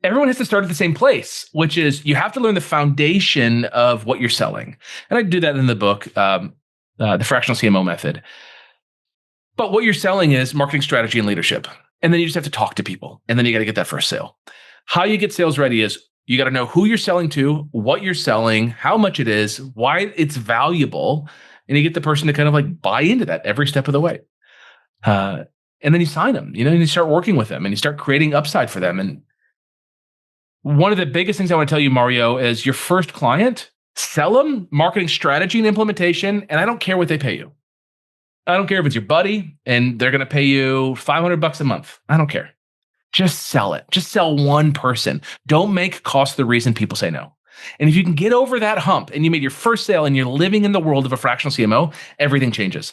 everyone has to start at the same place, which is you have to learn the foundation of what you're selling. And I do that in the book, the Fractional CMO Method. But what you're selling is marketing strategy and leadership. And then you just have to talk to people. And then you got to get that first sale. How you get sales ready is you got to know who you're selling to, what you're selling, how much it is, why it's valuable. And you get the person to kind of like buy into that every step of the way. And then you sign them, and you start working with them and you start creating upside for them. And one of the biggest things I want to tell you, Mario, is your first client, sell them marketing strategy and implementation. And I don't care what they pay you. I don't care if it's your buddy and they're going to pay you $500 a month. I don't care. Just sell it. Just sell one person. Don't make cost the reason people say no. And if you can get over that hump and you made your first sale and you're living in the world of a fractional CMO, everything changes.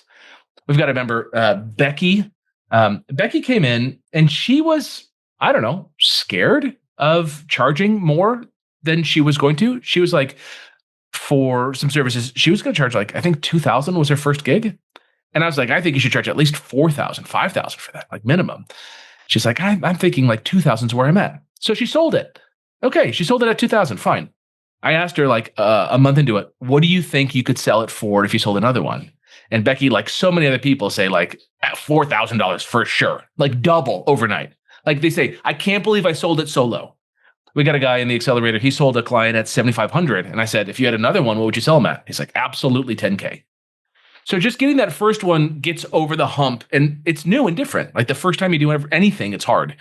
We've got to remember Becky. Becky came in and she was, I don't know, scared of charging more than she was going to. She was like, for some services, she was going to charge like, I think $2,000 was her first gig. And I was like, I think you should charge at least $4,000, $5,000 for that, like minimum. She's like, I'm thinking like $2,000 is where I'm at. So she sold it. Okay, she sold it at $2,000. Fine. I asked her like a month into it, what do you think you could sell it for if you sold another one? And Becky, like so many other people, say like at $4,000 for sure, like double overnight. Like they say, I can't believe I sold it so low. We got a guy in the accelerator. He sold a client at $7,500. And I said, if you had another one, what would you sell him at? He's like, absolutely $10K. So just getting that first one gets over the hump, and it's new and different. Like the first time you do anything, it's hard.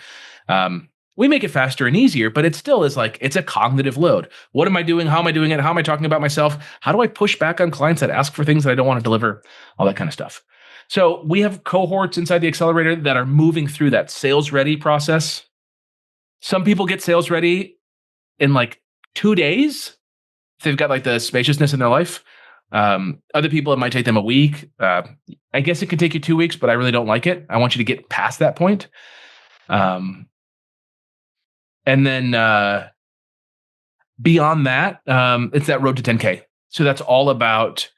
We make it faster and easier, but it still is like, it's a cognitive load. What am I doing? How am I doing it? How am I talking about myself? How do I push back on clients that ask for things that I don't want to deliver? All that kind of stuff. So we have cohorts inside the accelerator that are moving through that sales ready process. Some people get sales ready in like 2 days. They've got like the spaciousness in their life. Other people, it might take them a week. I guess it could take you 2 weeks, but I really don't like it. I want you to get past that point. And then beyond that, it's that road to 10K. So that's all about,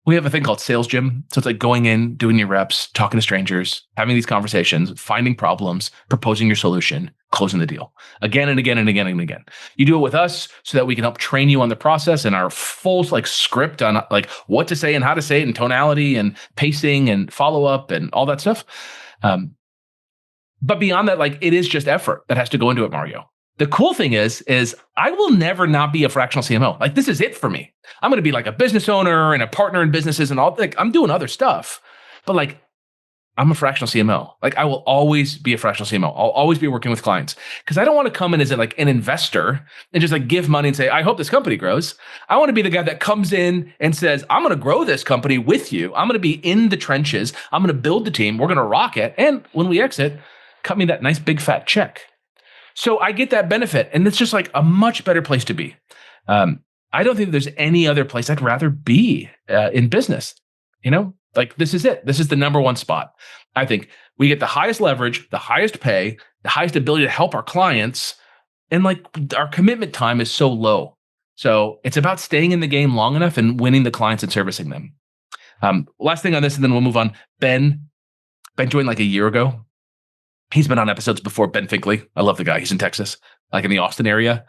we have a thing called sales gym. So it's like going in, doing your reps, talking to strangers, having these conversations, finding problems, proposing your solution, closing the deal again and again and again and again. You do it with us so that we can help train you on the process and our full like script on like what to say and how to say it and tonality and pacing and follow up and all that stuff. But beyond that, like it is just effort that has to go into it, Mario. The cool thing is I will never not be a fractional CMO. Like this is it for me. I'm going to be like a business owner and a partner in businesses and all. Like I'm doing other stuff, but like I'm a fractional CMO. Like I will always be a fractional CMO. I'll always be working with clients because I don't want to come in as like an investor and just like give money and say, I hope this company grows. I want to be the guy that comes in and says, I'm going to grow this company with you. I'm going to be in the trenches. I'm going to build the team. We're going to rock it. And when we exit, cut me that nice big fat check. So I get that benefit, and it's just like a much better place to be. I don't think there's any other place I'd rather be in business. Like this is it. This is the number one spot. I think we get the highest leverage, the highest pay, the highest ability to help our clients, and like our commitment time is so low. So it's about staying in the game long enough and winning the clients and servicing them. Last thing on this, and then we'll move on. Ben joined like a year ago. He's been on episodes before, Ben Finkley. I love the guy. He's in Texas, like in the Austin area.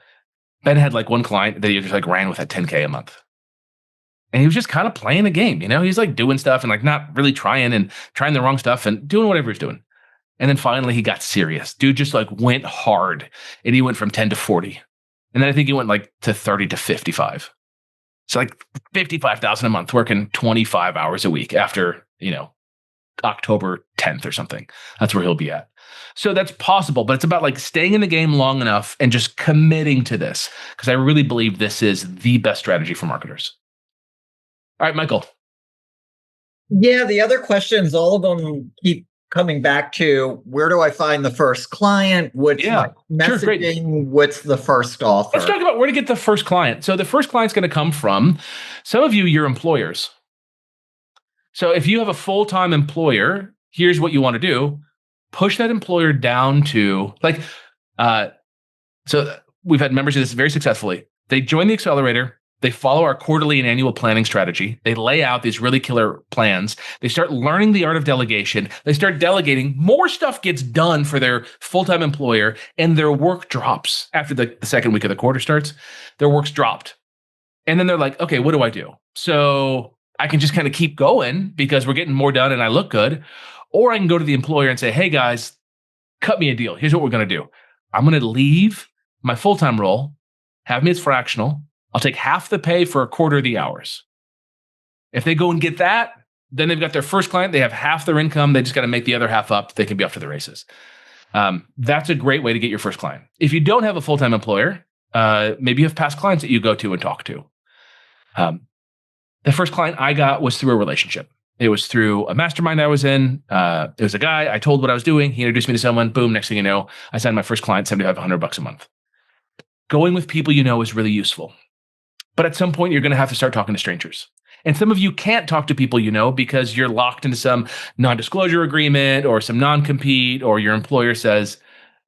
Ben had like one client that he just like ran with at $10K a month. And he was just kind of playing the game, he's like doing stuff and like not really trying the wrong stuff and doing whatever he's doing. And then finally he got serious. Dude just like went hard, and he went from 10 to 40. And then I think he went like to 30 to 55. So like 55,000 a month, working 25 hours a week after, October 10th or something. That's where he'll be at. So that's possible, but it's about like staying in the game long enough and just committing to this, because I really believe this is the best strategy for marketers. All right, Michael. Yeah, the other questions, all of them keep coming back to, where do I find the first client? What's my messaging? Sure, what's the first offer? Let's talk about where to get the first client. So the first client's going to come from some of you, your employers. So if you have a full-time employer, here's what you want to do. Push that employer down to so we've had members do this very successfully. They join the accelerator. They follow our quarterly and annual planning strategy. They lay out these really killer plans. They start learning the art of delegation. They start delegating. More stuff gets done for their full-time employer, and their work drops after the second week of the quarter starts. Their work's dropped. And then they're like, okay, what do I do? So I can just kind of keep going because we're getting more done and I look good. Or I can go to the employer and say, hey guys, cut me a deal. Here's what we're going to do. I'm going to leave my full-time role, have me as fractional. I'll take half the pay for a quarter of the hours. If they go and get that, then they've got their first client. They have half their income. They just got to make the other half up. They can be off to the races. That's a great way to get your first client. If you don't have a full-time employer, maybe you have past clients that you go to and talk to. The first client I got was through a relationship. It was through a mastermind I was in. It was a guy. I told what I was doing. He introduced me to someone. Boom. Next thing you know, I signed my first client, $7,500 a month. Going with people is really useful. But at some point, you're going to have to start talking to strangers. And some of you can't talk to people because you're locked into some non-disclosure agreement or some non-compete, or your employer says,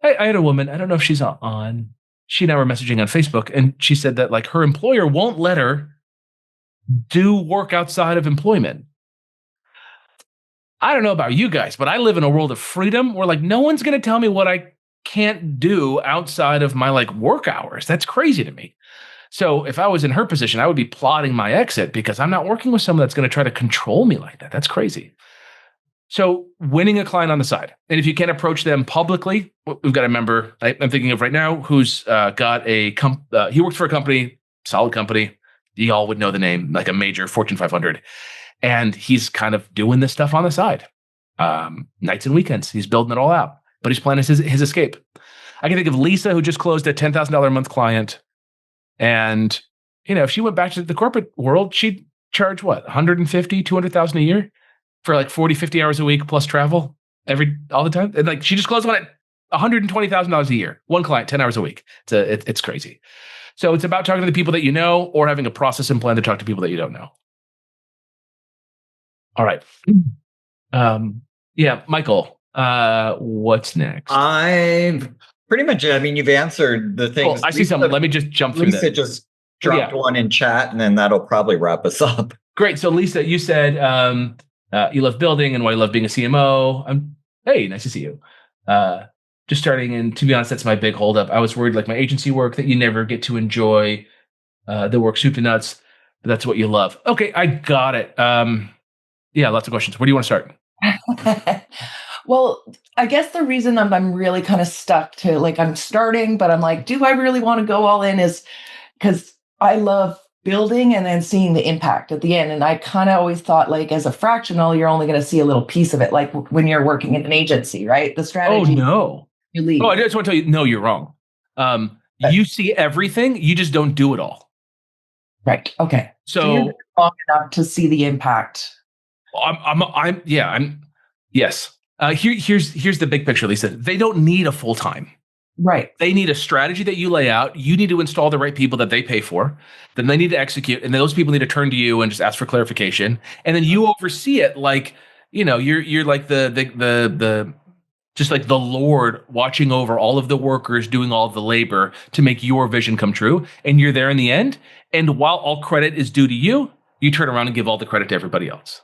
hey, I had a woman. I don't know if she's on. She and I were messaging on Facebook, and she said that like her employer won't let her do work outside of employment. I don't know about you guys, but I live in a world of freedom where like no one's going to tell me what I can't do outside of my like work hours. That's crazy to me. So if I was in her position, I would be plotting my exit because I'm not working with someone that's going to try to control me like that. That's crazy. So winning a client on the side. And if you can't approach them publicly, we've got a member I'm thinking of right now who's got he works for a company, solid company. You all would know the name, like a major Fortune 500. And he's kind of doing this stuff on the side. Nights and weekends. He's building it all out. But he's planning his escape. I can think of Lisa, who just closed a $10,000 a month client. And, if she went back to the corporate world, she'd charge what, $150,000, $200,000 a year for like 40, 50 hours a week plus travel all the time. And like she just closed one at $120,000 a year. One client, 10 hours a week. It's crazy. So it's about talking to the people that you know, or having a process and plan to talk to people that you don't know. All right. Yeah, Michael, what's next? Pretty much, you've answered the things. Cool. I see something. Let me just jump through Lisa just dropped one in chat, and then that'll probably wrap us up. Great. So Lisa, you said you love building and why you love being a CMO. Hey, nice to see you. Just starting, and to be honest, that's my big holdup. I was worried, like my agency work, that you never get to enjoy the work soup to nuts, but that's what you love. Okay, I got it. Yeah, lots of questions. Where do you want to start? Well, I guess the reason I'm really kind of stuck to like I'm starting, but I'm like, do I really want to go all in? Is because I love building and then seeing the impact at the end. And I kind of always thought like as a fractional, you're only going to see a little piece of it, like when you're working in an agency, right? The strategy. Oh, no. You leave. Oh, I just want to tell you, no, you're wrong. You see everything. You just don't do it all. Right. Okay. So you're long enough to see the impact. Yes. Here's the big picture, Lisa. They don't need a full-time. Right. They need a strategy that you lay out. You need to install the right people that they pay for. Then they need to execute. And then those people need to turn to you and just ask for clarification. And then you oversee it like, you're like the just like the Lord watching over all of the workers, doing all of the labor to make your vision come true. And you're there in the end. And while all credit is due to you, you turn around and give all the credit to everybody else.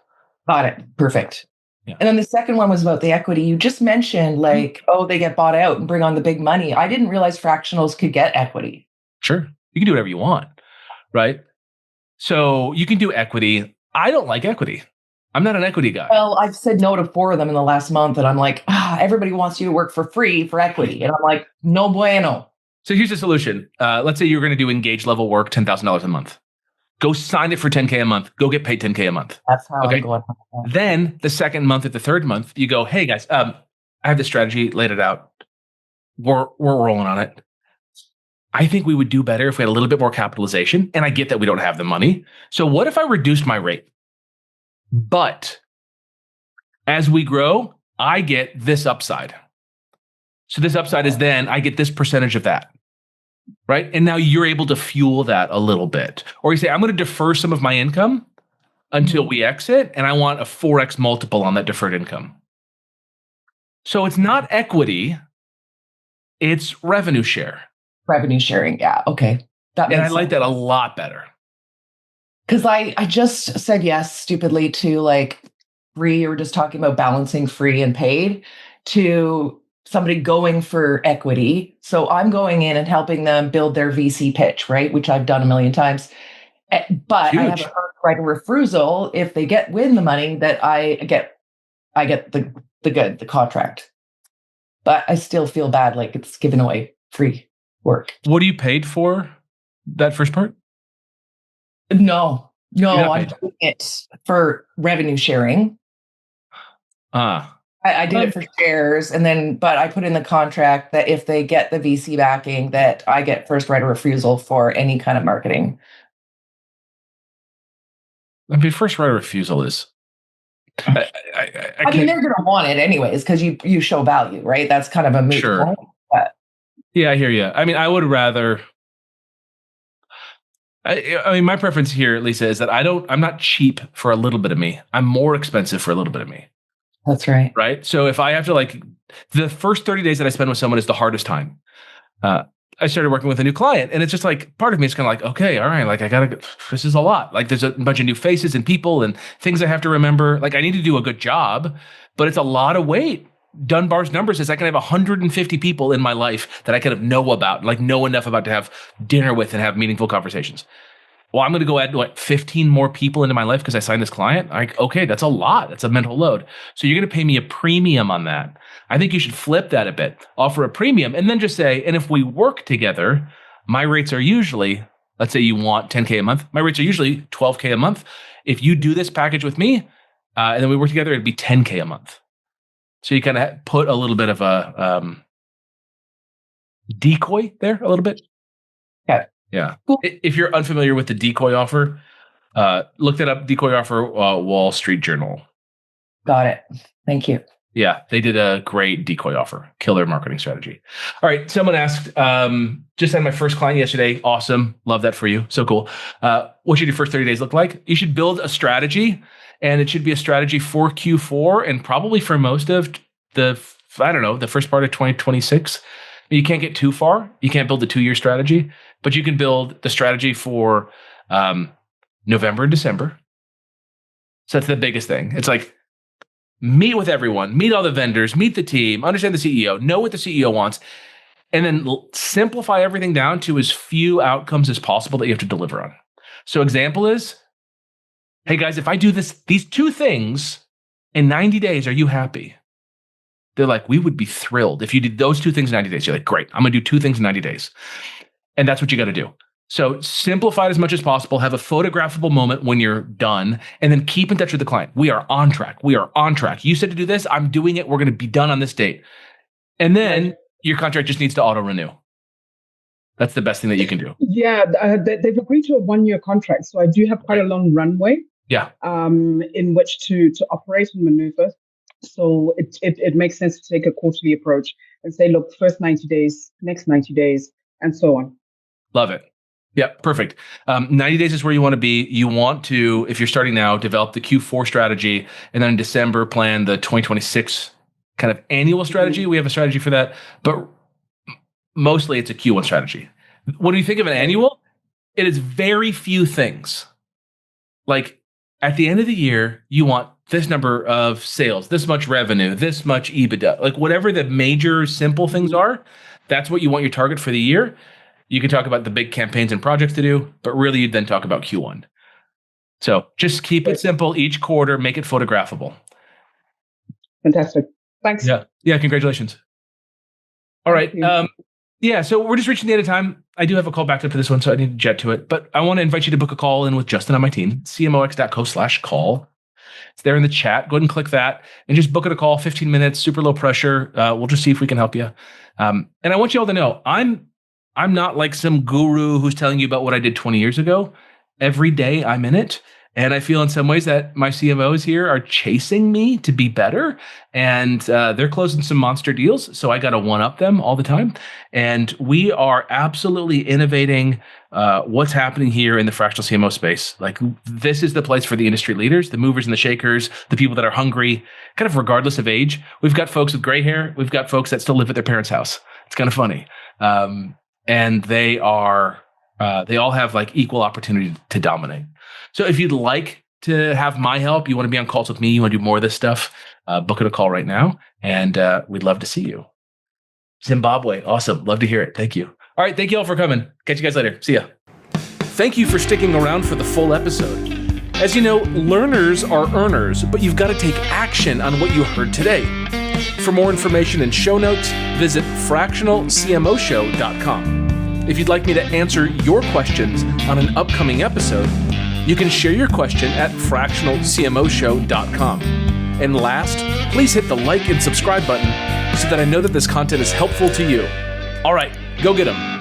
Got it. Perfect. Yeah. And then the second one was about the equity. You just mentioned like, they get bought out and bring on the big money. I didn't realize fractionals could get equity. Sure. You can do whatever you want, right? So you can do equity. I don't like equity. I'm not an equity guy. Well, I've said no to 4 of them in the last month, and I'm like, everybody wants you to work for free for equity. And I'm like, no bueno. So here's the solution. Let's say you're going to do engaged level work, $10,000 a month. Go sign it for $10K a month. Go get paid $10K a month. That's how I'm going. Then the second month or the third month, you go, hey guys, I have this strategy, laid it out. We're rolling on it. I think we would do better if we had a little bit more capitalization. And I get that we don't have the money. So what if I reduced my rate? But as we grow, I get this upside. So this upside is then I get this percentage of that. Right. And now you're able to fuel that a little bit. Or you say, I'm going to defer some of my income until we exit. And I want a 4x multiple on that deferred income. So it's not equity. It's revenue share. Revenue sharing. Yeah. Okay. And I like that a lot better. Because I just said yes stupidly to like free, or just talking about balancing free and paid, to somebody going for equity. So I'm going in and helping them build their VC pitch, right? Which I've done a million times. But huge. I have a right of refusal if they win the money that I get the contract. But I still feel bad, like it's giving away free work. What are you paid for that first part? No, I'm doing it for revenue sharing. I did it for shares, but I put in the contract that if they get the VC backing, that I get first right of refusal for any kind of marketing. I mean, first right of refusal is. I mean, they're going to want it anyways because you show value, right? That's kind of a moot point. But. Yeah, I hear you. I mean, I would rather. I mean, my preference here, Lisa, is that I'm not cheap for a little bit of me. I'm more expensive for a little bit of me. That's right. Right. So if I have to the first 30 days that I spend with someone is the hardest time. I started working with a new client and it's just like, part of me is kind of like, okay, all right. Like this is a lot. Like there's a bunch of new faces and people and things I have to remember. Like I need to do a good job, but it's a lot of weight. Dunbar's numbers is I can have 150 people in my life that I kind of know about, like know enough about to have dinner with and have meaningful conversations. Well, I'm going to go add 15 more people into my life because I signed this client. Like, okay, that's a lot. That's a mental load. So you're going to pay me a premium on that. I think you should flip that a bit, offer a premium, and then just say, and if we work together, my rates are usually, let's say you want 10K a month. My rates are usually 12K a month. If you do this package with me, and then we work together, it'd be 10K a month. So you kind of put a little bit of a decoy there, a little bit. Okay. Yeah. Cool. If you're unfamiliar with the decoy offer, look that up. Decoy offer, Wall Street Journal. Got it. Thank you. Yeah, they did a great decoy offer. Killer marketing strategy. All right. Someone asked, just had my first client yesterday. Awesome. Love that for you. So cool. What should your first 30 days look like? You should build a strategy. And it should be a strategy for Q4 and probably for most of the first part of 2026. You can't get too far. You can't build a 2-year strategy, but you can build the strategy for November and December. So that's the biggest thing. It's like meet with everyone, meet all the vendors, meet the team, understand the CEO, know what the CEO wants, and then simplify everything down to as few outcomes as possible that you have to deliver on. So example is, hey guys, if I do these 2 things in 90 days, are you happy? They're like, we would be thrilled if you did those 2 things in 90 days. You're like, great, I'm going to do 2 things in 90 days. And that's what you got to do. So simplify it as much as possible, have a photographable moment when you're done, and then keep in touch with the client. We are on track. We are on track. You said to do this, I'm doing it. We're going to be done on this date. And then your contract just needs to auto-renew. That's the best thing that you can do. Yeah, they've agreed to a 1-year contract. So I do have quite a long runway. Yeah. In which to operate and maneuver. So it makes sense to take a quarterly approach and say, look, first 90 days, next 90 days, and so on. Love it. Yeah, perfect. 90 days is where you want to be. You want to, if you're starting now, develop the Q4 strategy, and then in December, plan the 2026 kind of annual strategy. Mm-hmm. We have a strategy for that, but mostly it's a Q1 strategy. When you think of an annual, it is very few things. Like at the end of the year, you want this number of sales, this much revenue, this much EBITDA, like whatever the major simple things are, that's what you want your target for the year. You can talk about the big campaigns and projects to do, but really you'd then talk about Q1. So just keep it simple each quarter, make it photographable. Fantastic. Thanks. Yeah. Congratulations. All right. So we're just reaching the end of time. I do have a call backed up for this one, so I need to jet to it. But I want to invite you to book a call in with Justin on my team, cmox.co/call. It's there in the chat. Go ahead and click that and just book it a call, 15 minutes, super low pressure. We'll just see if we can help you. And I want you all to know, I'm not like some guru who's telling you about what I did 20 years ago. Every day I'm in it. And I feel in some ways that my CMOs here are chasing me to be better, and they're closing some monster deals. So I got to one-up them all the time. And we are absolutely innovating what's happening here in the fractional CMO space. Like, this is the place for the industry leaders, the movers and the shakers, the people that are hungry, kind of regardless of age. We've got folks with gray hair. We've got folks that still live at their parents' house. It's kind of funny. And they all have like equal opportunity to dominate. So if you'd like to have my help, you want to be on calls with me, you want to do more of this stuff, book it a call right now, and we'd love to see you. Zimbabwe, awesome. Love to hear it. Thank you. All right, thank you all for coming. Catch you guys later. See ya. Thank you for sticking around for the full episode. As you know, learners are earners, but you've got to take action on what you heard today. For more information and show notes, visit fractionalcmoshow.com. If you'd like me to answer your questions on an upcoming episode, you can share your question at fractionalcmoshow.com. And last, please hit the like and subscribe button so that I know that this content is helpful to you. All right, go get them.